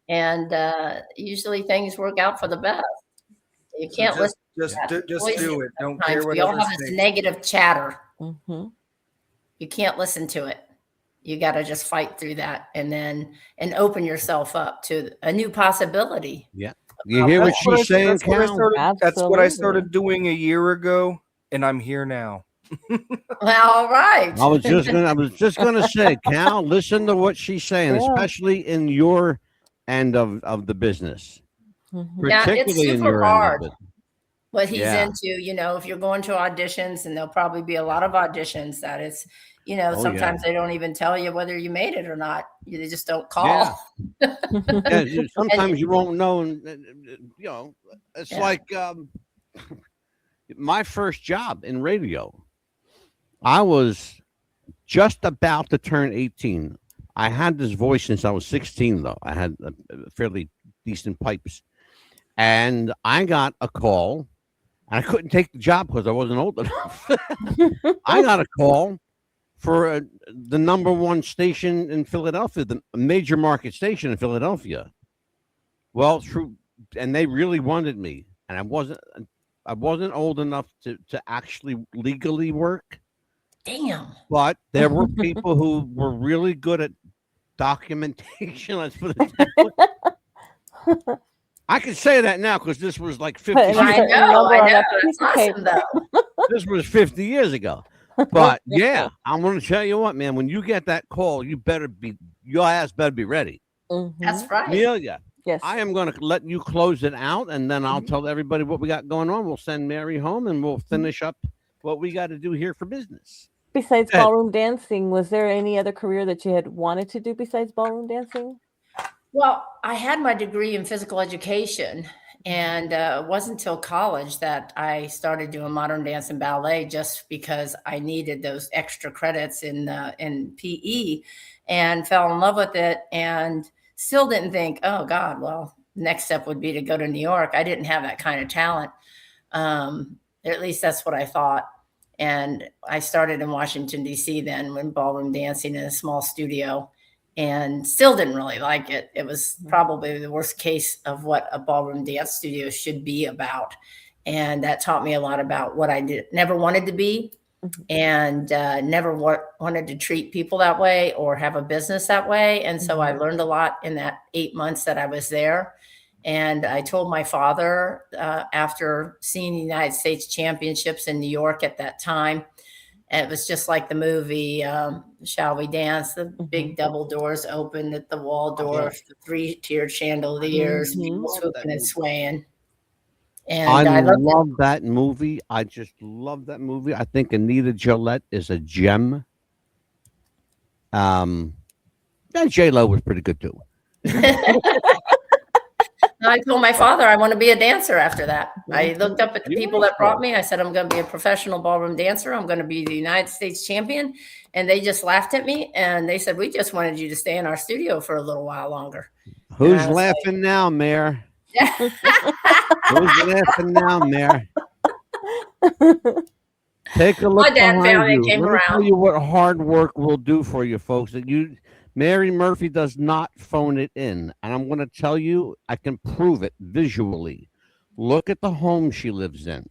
and usually things work out for the best. You can't listen. Just do it. Don't care what we all have this negative chatter. You can't listen to it. You got to just fight through that and open yourself up to a new possibility. Yeah. You hear what she's saying, Cal? That's what I started doing a year ago, and I'm here now. Well, all right. I was just gonna say, Cal, listen to what she's saying, especially in your end of the business. Particularly it's super in your hard. End of it. What he's into, if you're going to auditions, and there'll probably be a lot of auditions that it's, sometimes they don't even tell you whether you made it or not. They just don't call. Yeah. Sometimes you won't know. And, it's like my first job in radio. I was just about to turn 18. I had this voice since I was 16, though. I had fairly decent pipes. And I got a call. And I couldn't take the job because I wasn't old enough. I got a call for the #1 station in Philadelphia, the major market station in Philadelphia. Well, and they really wanted me, and I wasn't old enough to actually legally work. Damn. But there were people who were really good at documentation. Let's put it that way. I can say that now because this was like 50 years ago. I know. That's awesome, though. This was 50 years ago. But yeah, I'm going to tell you what, man, when you get that call, your ass better be ready. That's right. Amelia, yes. I am going to let you close it out, and then I'll tell everybody what we got going on. We'll send Mary home, and we'll finish up what we got to do here for business. Besides ballroom dancing, was there any other career that you had wanted to do besides ballroom dancing? Well, I had my degree in physical education, and it wasn't until college that I started doing modern dance and ballet just because I needed those extra credits in PE, and fell in love with it, and still didn't think, oh God, well, next step would be to go to New York. I didn't have that kind of talent. At least that's what I thought. And I started in Washington, D.C. then when ballroom dancing in a small studio. And still didn't really like it. It was probably the worst case of what a ballroom dance studio should be about. And that taught me a lot about what I never wanted to be, and never wanted to treat people that way or have a business that way. And so I learned a lot in that 8 months that I was there. And I told my father after seeing the United States Championships in New York at that time, and it was just like the movie, Shall We Dance? The big double doors opened at the Waldorf, the 3-tiered chandeliers, people swooping and swaying. And I love that movie. I just love that movie. I think Anita Gillette is a gem. And J-Lo was pretty good too. I told my father I want to be a dancer after that. I looked up at the people that brought me. I said, I'm going to be a professional ballroom dancer. I'm going to be the United States champion. And they just laughed at me. And they said, we just wanted you to stay in our studio for a little while longer. Who's laughing now, Mayor? Who's laughing now, Mayor? Take a look My dad behind you. came Let me around. tell you what hard work will do for you, folks. Mary Murphy does not phone it in. And I'm going to tell you, I can prove it visually. Look at the home she lives in.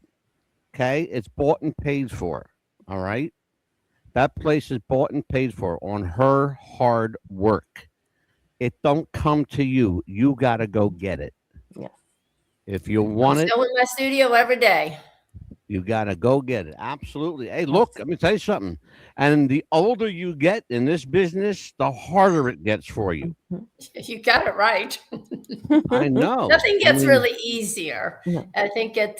Okay? It's bought and paid for. All right? That place is bought and paid for on her hard work. It don't come to you. You got to go get it. Yes. If you want it. Still in my studio every day. You got to go get it. Absolutely. Hey, look, let me tell you something. And the older you get in this business, the harder it gets for you. You got it right. I know. Nothing gets really easier. Yeah. I think it,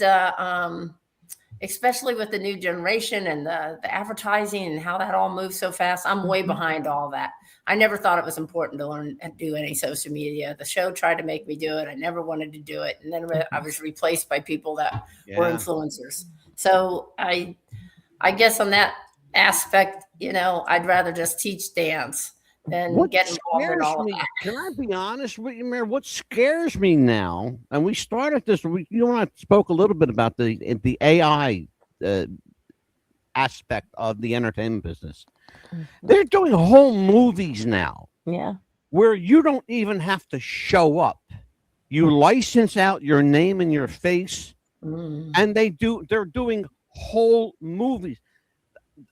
especially with the new generation and the advertising and how that all moves so fast. I'm way behind all that. I never thought it was important to learn and do any social media. The show tried to make me do it. I never wanted to do it. And then I was replaced by people that were influencers. So I guess on that aspect, I'd rather just teach dance than get involved in all of that. Can I be honest with you, Mayor? What scares me now, and we started this, you and I spoke a little bit about the AI aspect of the entertainment business. They're doing whole movies now. Yeah. Where you don't even have to show up. You license out your name and your face, and they're doing whole movies.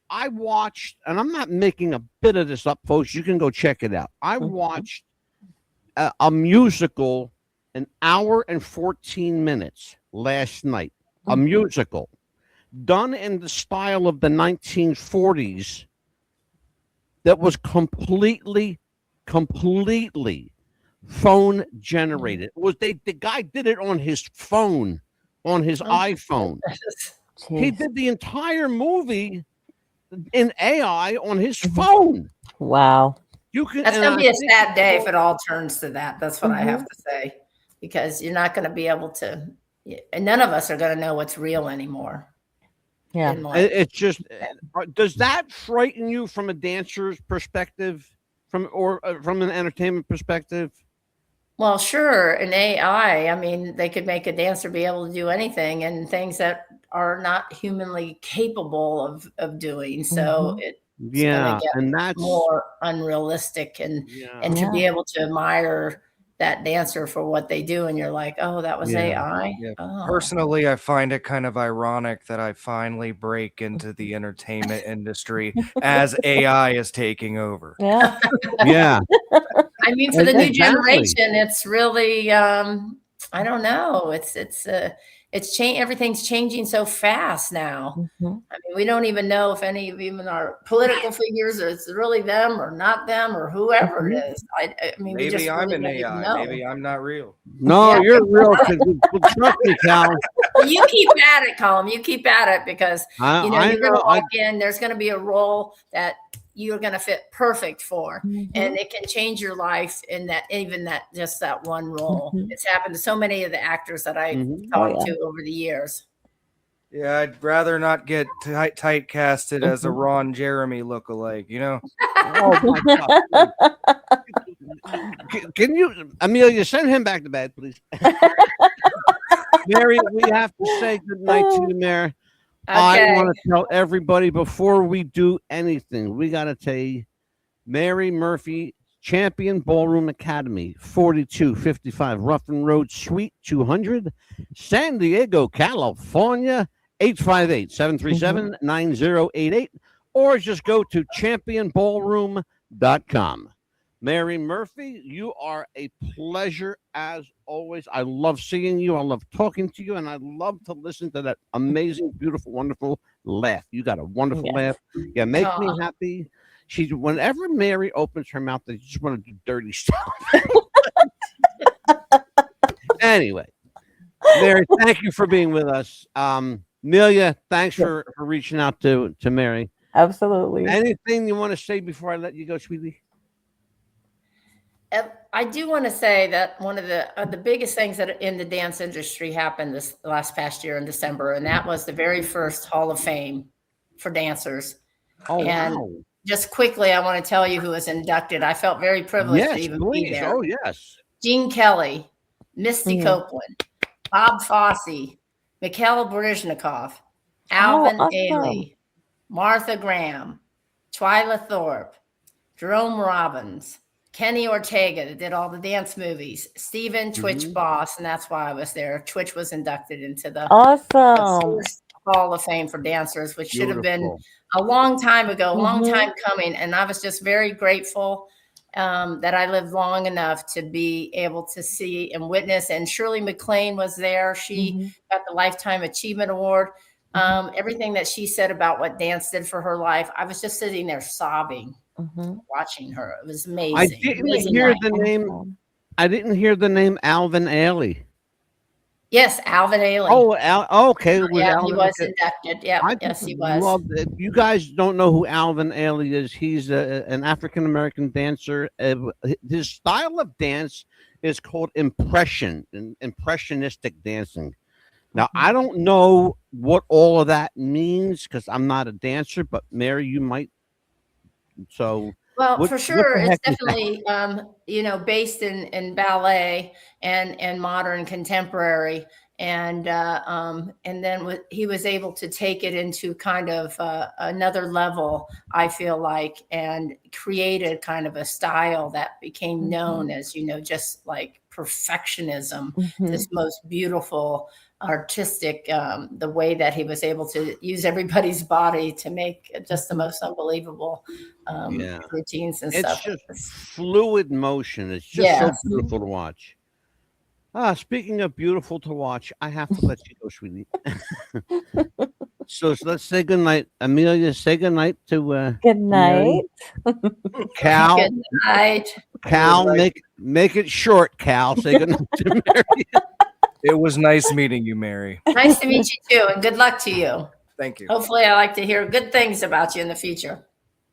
I watched, and I'm not making a bit of this up, folks. You can go check it out. I watched a musical, an hour and 14 minutes last night. A musical done in the style of the 1940s that was completely phone generated. The guy did it on his phone, on his iPhone. He did the entire movie in AI on his phone. Wow. That's going to be a sad day if it all turns to that. That's what I have to say, because you're not going to be able to, and none of us are going to know what's real anymore. Yeah. It's just, does that frighten you from a dancer's perspective, from an entertainment perspective? Well, sure. In AI, I mean, they could make a dancer be able to do anything and things that are not humanly capable of doing. So it's gonna get and that's more unrealistic, and to be able to admire that dancer for what they do, and you're like, oh, that was AI. Yeah. Oh. Personally, I find it kind of ironic that I finally break into the entertainment industry as AI is taking over. Yeah. Yeah. I mean, for the new generation, it's really I don't know. It's changed. Everything's changing so fast now. I mean, we don't even know if any of even our political figures it's really them or not them or whoever it is. I mean, Maybe we just I'm really an don't AI. know. Maybe I'm not real. No, you're real. Trust me, Cal. Well, you keep at it, Colin. You keep at it, because you're going to walk in. There's going to be a role that you're going to fit perfect for, and it can change your life in that, even that, just that one role. It's happened to so many of the actors that I talked to over the years. Yeah, I'd rather not get tight casted as a Ron Jeremy lookalike, Oh my God. Can you, Amelia, send him back to bed, please? Mary, we have to say good night to you, Mary. Okay. I want to tell everybody before we do anything, we got to tell you, Mary Murphy, Champion Ballroom Academy, 4255 Ruffin Road, Suite 200, San Diego, California, 858-737-9088, or just go to championballroom.com. Mary Murphy, you are a pleasure as always. I love seeing you. I love talking to you, and I love to listen to that amazing, beautiful, wonderful laugh. You got a wonderful laugh. Yeah, make me happy. Whenever Mary opens her mouth, they just want to do dirty stuff. Anyway, Mary, thank you for being with us. Amelia, thanks for reaching out to Mary. Absolutely. Anything you want to say before I let you go, sweetie? I do want to say that one of the biggest things that in the dance industry happened this last past year in December, and that was the very first Hall of Fame for dancers. Oh, and wow. just quickly, I want to tell you who was inducted. I felt very privileged to even be there. Oh, yes. Gene Kelly, Misty Copeland, Bob Fosse, Mikhail Baryshnikov, Alvin Ailey, Martha Graham, Twyla Thorpe, Jerome Robbins, Kenny Ortega that did all the dance movies, Stephen Twitch Boss, and that's why I was there. Twitch was inducted into the first Hall of Fame for dancers, which should have been a long time ago, a long time coming. And I was just very grateful that I lived long enough to be able to see and witness. And Shirley MacLaine was there. She got the Lifetime Achievement Award. Everything that she said about what dance did for her life, I was just sitting there sobbing, watching her. It was amazing. I didn't hear the name. I didn't hear the name Alvin Ailey. Yes, Alvin Ailey. Oh, okay. Yeah, he was inducted. Yeah, yes, he was. You guys don't know who Alvin Ailey is. He's an African-American dancer. His style of dance is called impressionistic dancing. Now, I don't know what all of that means because I'm not a dancer, but Mary, you might. So, well, for sure, it's definitely based in ballet and modern contemporary, and then he was able to take it into kind of another level, I feel like, and created kind of a style that became known as just like perfectionism. This most beautiful artistic, the way that he was able to use everybody's body to make just the most unbelievable routines and stuff. It's just fluid motion. It's just so beautiful to watch. Speaking of beautiful to watch, I have to let you go, sweetie. So let's say goodnight. Amelia, say goodnight to good night. Cal. Good night. Cal, make it short, Cal. Say goodnight to Mary. It was nice meeting you, Mary. Nice to meet you too, and good luck to you. Thank you. Hopefully, I like to hear good things about you in the future.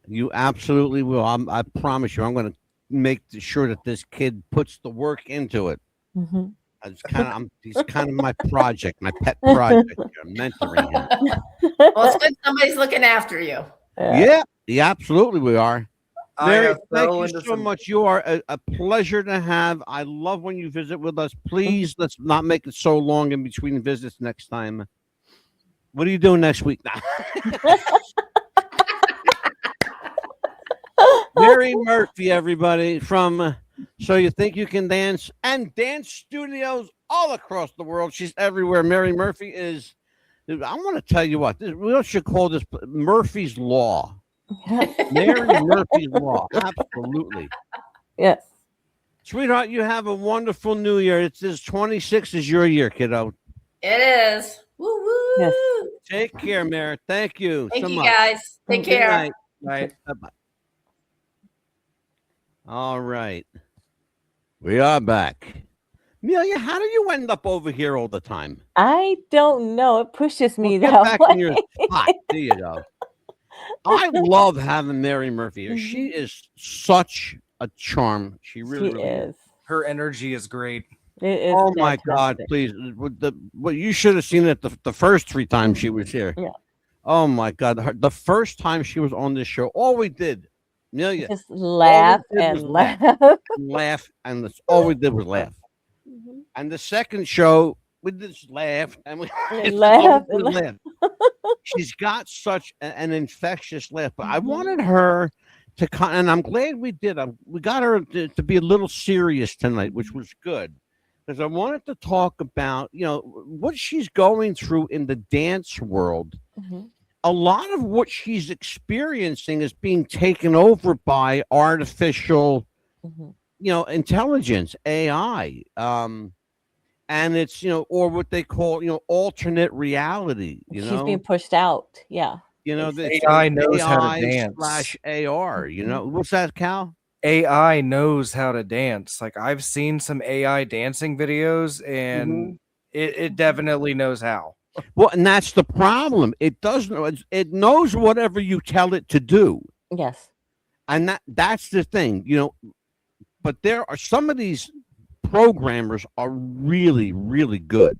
You absolutely will. I promise you. I'm going to make sure that this kid puts the work into it. He's kind of my project, my pet project. I'm mentoring him. Well, it's good somebody's looking after you. Yeah, absolutely we are. Mary, thank you so much. You are a pleasure to have. I love when you visit with us. Please, let's not make it so long in between visits next time. What are you doing next week? Mary Murphy, everybody, from So You Think You Can Dance and dance studios all across the world. She's everywhere. Mary Murphy is, I want to tell you what, we should call this Murphy's Law. Mary Murphy's Law. Absolutely. Yes. Sweetheart, you have a wonderful new year. It's this 26 is your year, kiddo. It is. Woo woo. Yes. Take care, Mary. Thank you. Thank so you, much. guys. Take Good care. night. Night. Bye-bye. All right. We are back. Amelia, how do you end up over here all the time? I don't know. It pushes me Get that back way. in your spot. There you go. I love having Mary Murphy here. She is such a charm. She really is. Her energy is great. It is. Oh my God! Please, what you should have seen it the first 3 times she was here. Yeah. Oh my God! The first time she was on this show, all we did, Amelia, just laugh and laugh, and that's all we did was laugh. And the second show, we just laughed and we laughed. She's got such an infectious laugh. But I wanted her to come, and I'm glad we did. We got her to be a little serious tonight, which was good, because I wanted to talk about what she's going through in the dance world. A lot of what she's experiencing is being taken over by artificial, intelligence, AI. And it's, or what they call, alternate reality, She's being pushed out. Yeah. The AI knows how to dance. /AR, what's that, Cal? AI knows how to dance. Like, I've seen some AI dancing videos, and it definitely knows how. Well, and that's the problem. It doesn't. It knows whatever you tell it to do. Yes. And that's the thing. but there are some of these programmers are really, really good.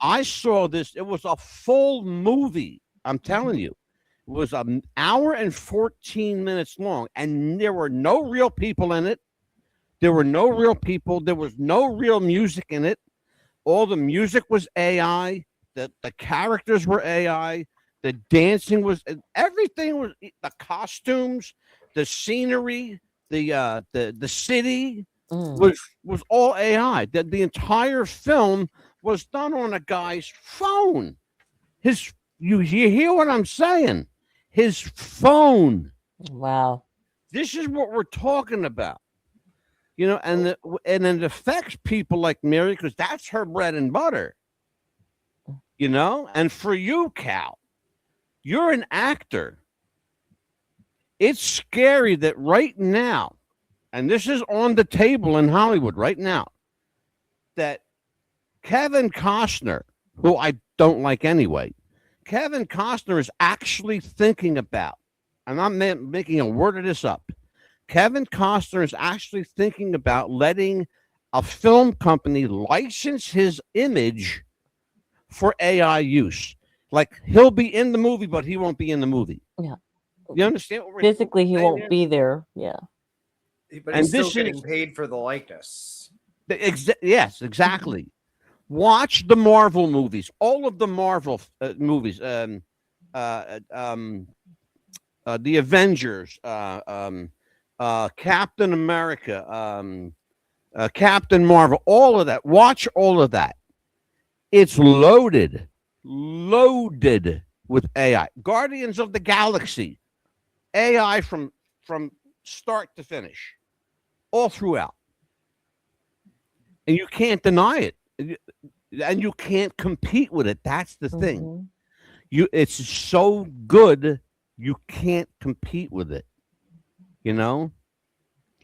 I saw this. It was a full movie. I'm telling you, it was an hour and 14 minutes long, and there were no real people in it. There were no real people. There was no real music in it. All the music was AI. The characters were AI. The dancing was, everything was, the costumes, the scenery, the city was all AI. The entire film was done on a guy's phone. You hear what I'm saying? His phone. Wow. This is what we're talking about. You know, and it affects people like Mary because that's her bread and butter. You know, and for you, Cal, you're an actor. It's scary that right now, and this is on the table in Hollywood right now, that Kevin Costner, who I don't like anyway, Kevin Costner is actually thinking about, and I'm making a word of this up, Kevin Costner is actually thinking about letting a film company license his image for AI use. Like he'll be in the movie, but he won't be in the movie. Yeah. You understand what we're Physically, he saying won't there? be there. Yeah. But And he's still this getting is- paid for the likeness. Yes, exactly. Watch the Marvel movies, all of the Marvel movies, the Avengers, Captain America, Captain Marvel, all of that. Watch all of that. It's loaded with AI. Guardians of the Galaxy, AI from start to finish, all throughout. And you can't deny it. And you can't compete with it. That's the thing. It's so good, you can't compete with it. You know?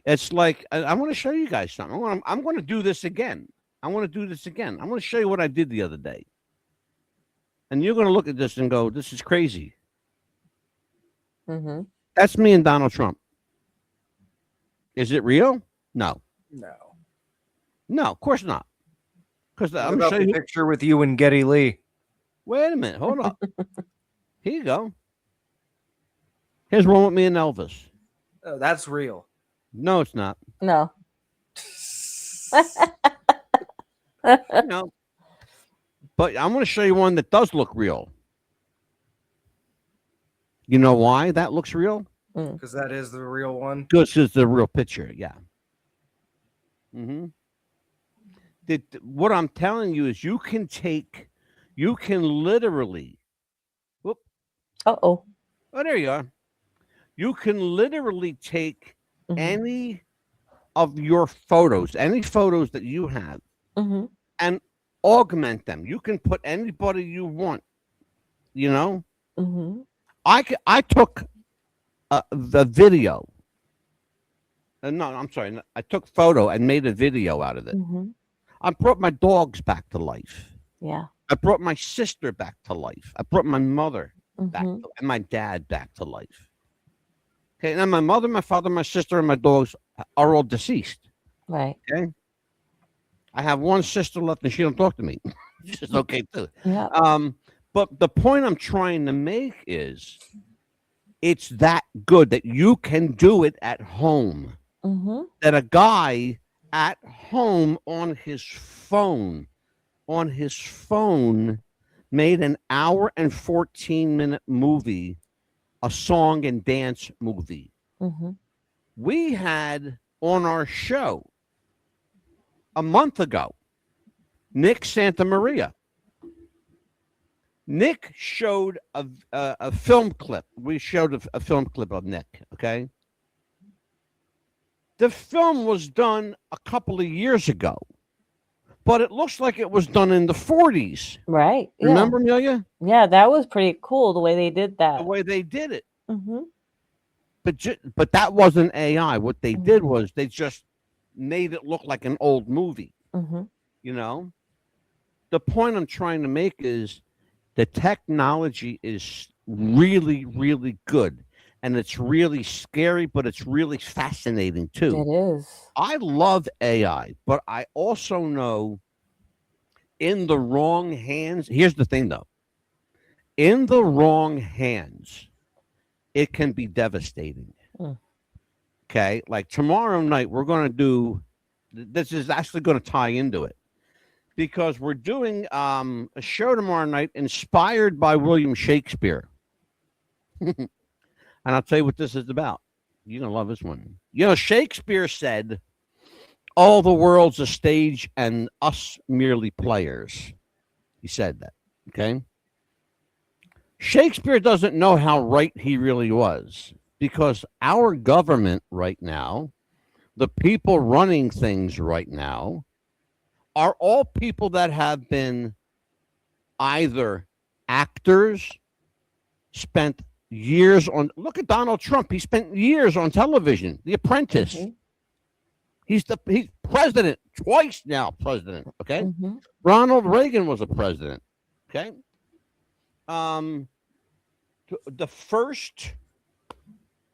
It's like I want to show you guys something. I'm going to do this again. I want to do this again. I'm going to show you what I did the other day. And you're going to look at this and go, this is crazy. That's me and Donald Trump. Is it real? No. No, of course not. Because I'm about showing the you. picture with you and Geddy Lee. Wait a minute. Hold up. Here you go. Here's one with me and Elvis. Oh, that's real. No, it's not. No. No. But I'm going to show you one that does look real. You know why that looks real? Because that is the real one. Because it's the real picture. Yeah. What I'm telling you is you can literally. Whoop. Oh, there you are. You can literally take any of your photos, any photos that you have, and augment them. You can put anybody you want. You know, I took the video. No, I'm sorry. I took photo and made a video out of it. I brought my dogs back to life. Yeah. I brought my sister back to life. I brought my mother back and my dad back to life. Okay, now my mother, my father, my sister, and my dogs are all deceased. Right. Okay. I have one sister left, and she don't talk to me. She's okay too. Yeah. But the point I'm trying to make is, it's that good that you can do it at home. That a guy at home on his phone made an hour and 14-minute movie, a song and dance movie. We had on our show a month ago, Nick Santamaria. Nick showed a film clip. We showed a film clip of Nick, okay? The film was done a couple of years ago, but it looks like it was done in the 40s. Right. Yeah. Remember, Amelia? Yeah, that was pretty cool the way they did that. The way they did it. But that wasn't AI. What they did was they just made it look like an old movie. You know? The point I'm trying to make is the technology is really, really good. and it's really scary, but it's really fascinating too. It is. I love AI, but I also know in the wrong hands. Here's the thing, though: in the wrong hands, it can be devastating. Mm. Okay, like tomorrow night, we're going to do. This is actually going to tie into it because we're doing a show tomorrow night inspired by William Shakespeare. And I'll tell you what this is about. You're going to love this one. You know, Shakespeare said, all the world's a stage and us merely players. He said that. Okay. Shakespeare doesn't know how right he really was because our government right now, the people running things right now, are all people that have been either actors, spent years on. Look at Donald Trump. He spent years on television. The Apprentice. Mm-hmm. He's president twice now. President. Okay. Mm-hmm. Ronald Reagan was a president. Okay. The first.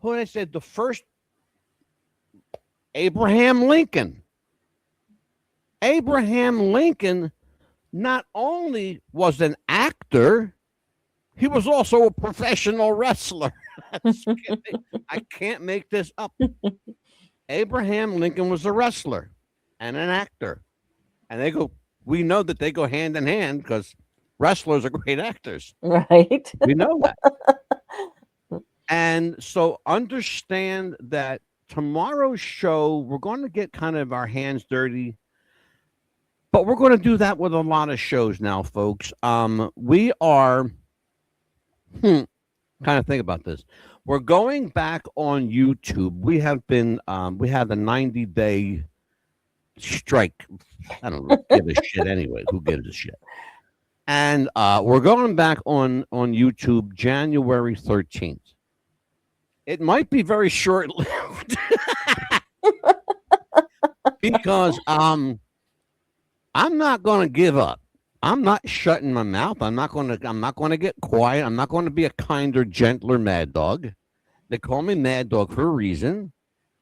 Who did I say? The first. Abraham Lincoln. Abraham Lincoln not only was an actor, he was also a professional wrestler. I can't make this up. Abraham Lincoln was a wrestler and an actor. And we know that they go hand in hand because wrestlers are great actors. Right. We know that. And so understand that tomorrow's show, we're going to get kind of our hands dirty. But we're going to do that with a lot of shows now, folks. We are kind of think about this. We're going back on YouTube. We have been we had a 90-day strike. I don't give a shit anyway. Who gives a shit? And we're going back on YouTube January 13th. It might be very short-lived because I'm not going to give up. I'm not shutting my mouth. I'm not going to get quiet. I'm not going to be a kinder, gentler Mad Dog. They call me Mad Dog for a reason.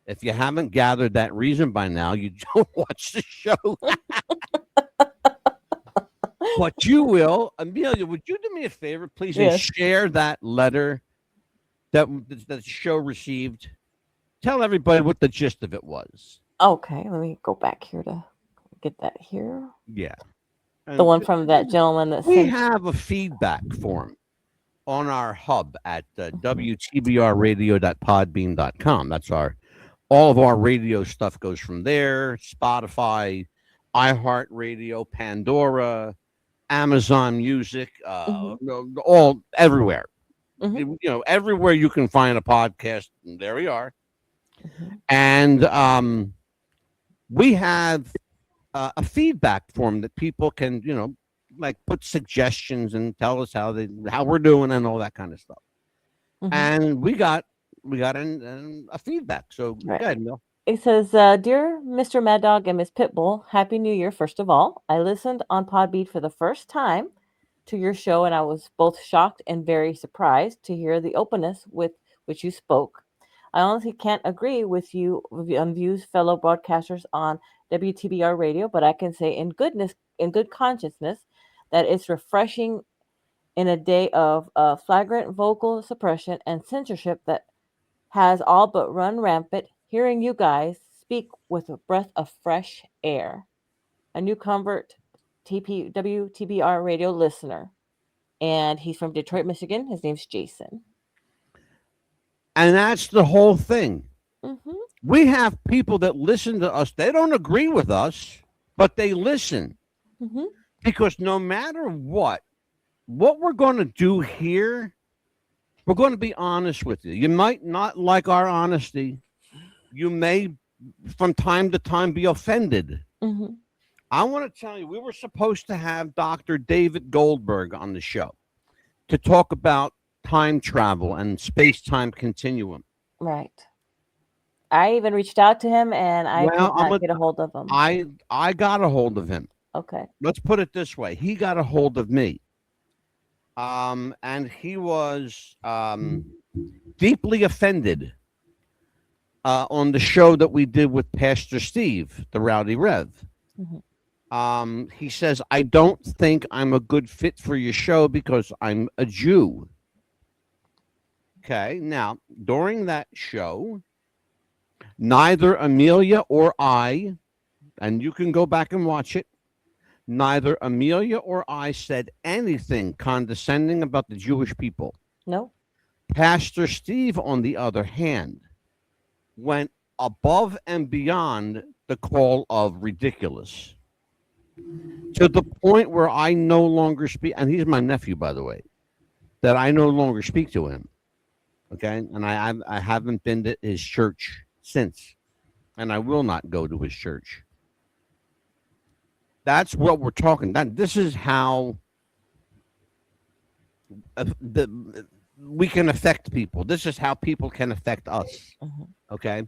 If you haven't gathered that reason by now, you don't watch the show. But you will. Amelia, would you do me a favor, please, and share that letter that the show received? Tell everybody what the gist of it was. Okay, let me go back here to get that here. Yeah. The one from that gentleman that we have a feedback form on our hub at wtbrradio.podbean.com. That's all of our radio stuff goes from there. Spotify, iHeartRadio, Pandora, Amazon Music, all everywhere. Mm-hmm. You know, everywhere you can find a podcast, there we are. Mm-hmm. And we have a feedback form that people can, like put suggestions and tell us how we're doing and all that kind of stuff. Mm-hmm. And we got a feedback. So go ahead, Mel. It says, "Dear Mr. Mad Dog and Miss Pitbull, Happy New Year, first of all. I listened on Podbean for the first time to your show, and I was both shocked and very surprised to hear the openness with which you spoke. I honestly can't agree with you on views fellow broadcasters on WTBR radio, but I can say in good consciousness that it's refreshing in a day of flagrant vocal suppression and censorship that has all but run rampant, hearing you guys speak with a breath of fresh air. A new convert WTBR radio listener. And he's from Detroit, Michigan. His name's Jason." And that's the whole thing. Mm-hmm. We have people that listen to us. They don't agree with us, but they listen. Mm-hmm. Because no matter what we're going to do here, we're going to be honest with you. You might not like our honesty. You may, from time to time, be offended. Mm-hmm. I want to tell you, we were supposed to have Dr. David Goldberg on the show to talk about time travel and space-time continuum. Right. I even reached out to him, and I could not get a hold of him. I got a hold of him. Okay. Let's put it this way. He got a hold of me. And he was deeply offended on the show that we did with Pastor Steve, the Rowdy Rev. He says, I don't think I'm a good fit for your show because I'm a Jew. Okay, now, during that show, neither Amelia or I, and you can go back and watch it, neither Amelia or I said anything condescending about the Jewish people. No. Pastor Steve, on the other hand, went above and beyond the call of ridiculous to the point where I no longer speak, and he's my nephew, by the way, that I no longer speak to him. Okay, and I haven't been to his church since, and I will not go to his church. That's what we're talking. This is how we can affect people. This is how people can affect us. Okay,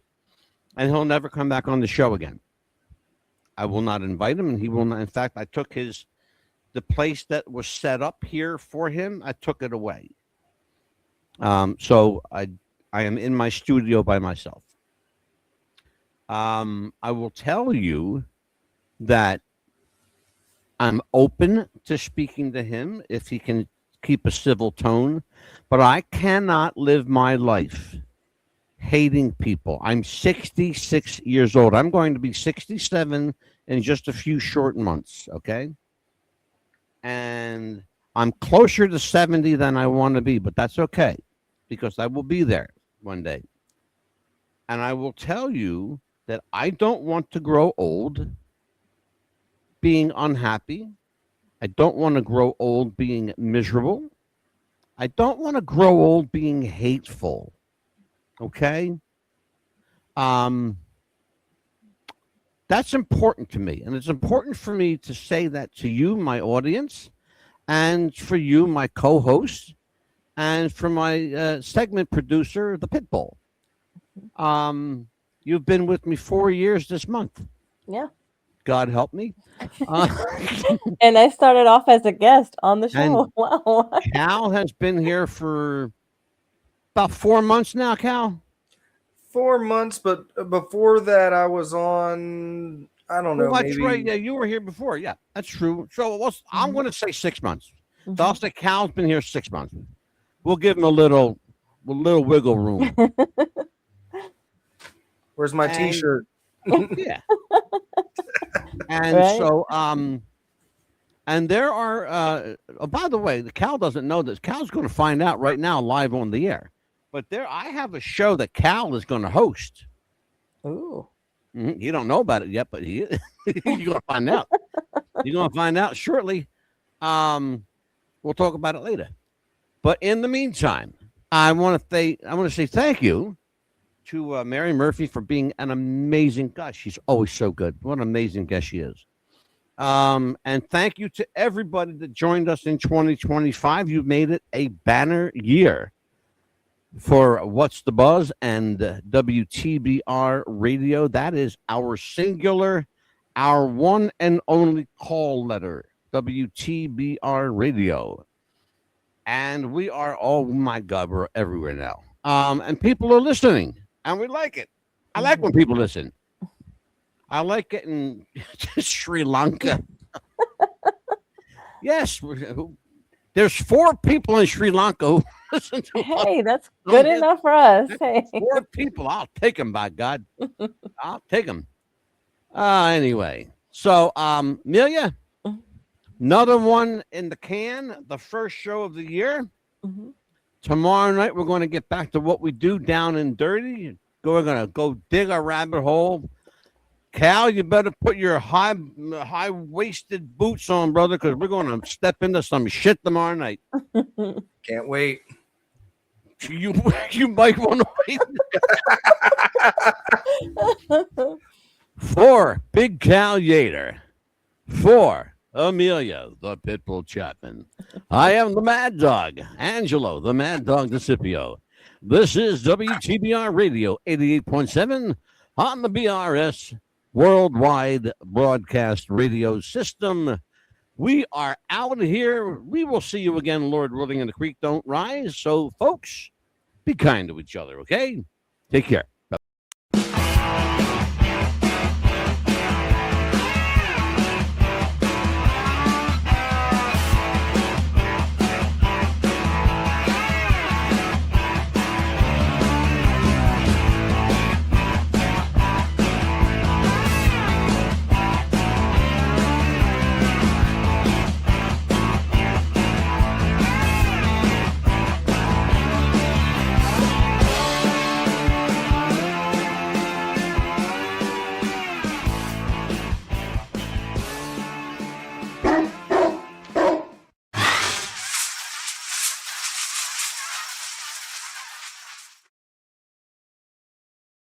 and he'll never come back on the show again. I will not invite him, and he will not. In fact, I took the place that was set up here for him. I took it away. So I am in my studio by myself. I will tell you that I'm open to speaking to him if he can keep a civil tone, but I cannot live my life hating people. I'm 66 years old. I'm going to be 67 in just a few short months, okay? And I'm closer to 70 than I want to be, but that's okay because I will be there one day. And I will tell you that I don't want to grow old being unhappy. I don't want to grow old being miserable. I don't want to grow old being hateful. Okay? That's important to me. And it's important for me to say that to you, my audience, and for you, my co-host, and for my segment producer, the Pitbull. You've been with me 4 years this month. Yeah. God help me. And I started off as a guest on the show. Wow. Cal has been here for about 4 months now, Cal. 4 months, but before that, I was on, I don't know. That's maybe... right. Yeah, you were here before. Yeah, that's true. So I'm going to say 6 months. So I'll say Cal's been here 6 months. We'll give him a little wiggle room. Where's my T-shirt? Yeah. And right? So, and there are, by the way, Cal doesn't know this. Cal's going to find out right now live on the air. But I have a show that Cal is going to host. Ooh. You don't know about it yet, but you're going to find out. You're going to find out shortly. We'll talk about it later. But in the meantime, I want to say thank you to Mary Murphy for being an amazing guest. She's always so good. What an amazing guest she is. And thank you to everybody that joined us in 2025. You made it a banner year for What's the Buzz and WTBR Radio. That is our singular, our one and only call letter, WTBR Radio. And we are, oh my God, we're everywhere now. And people are listening, and we like it. I like when people listen. I like getting to Sri Lanka. Yes, there's 4 people in Sri Lanka who listen to us. Hey, that's good enough for us. Hey. 4 people. I'll take them, by God. I'll take them. Anyway, so Amelia, another one in the can, the first show of the year. Tomorrow night, we're going to get back to what we do down and dirty. We're going to go dig a rabbit hole. Cal, you better put your high-waisted boots on, brother, because we're going to step into some shit tomorrow night. Can't wait. You might want to wait. For Big Cal Yater. For Amelia, the Pitbull Chapman. I am the Mad Dog, Angelo, the Mad Dog DeCipio. This is WTBR Radio 88.7 on the BRS Worldwide Broadcast Radio System. We are out of here. We will see you again, Lord willing, and the creek don't rise. So, folks, Be kind to each other, okay? Take care.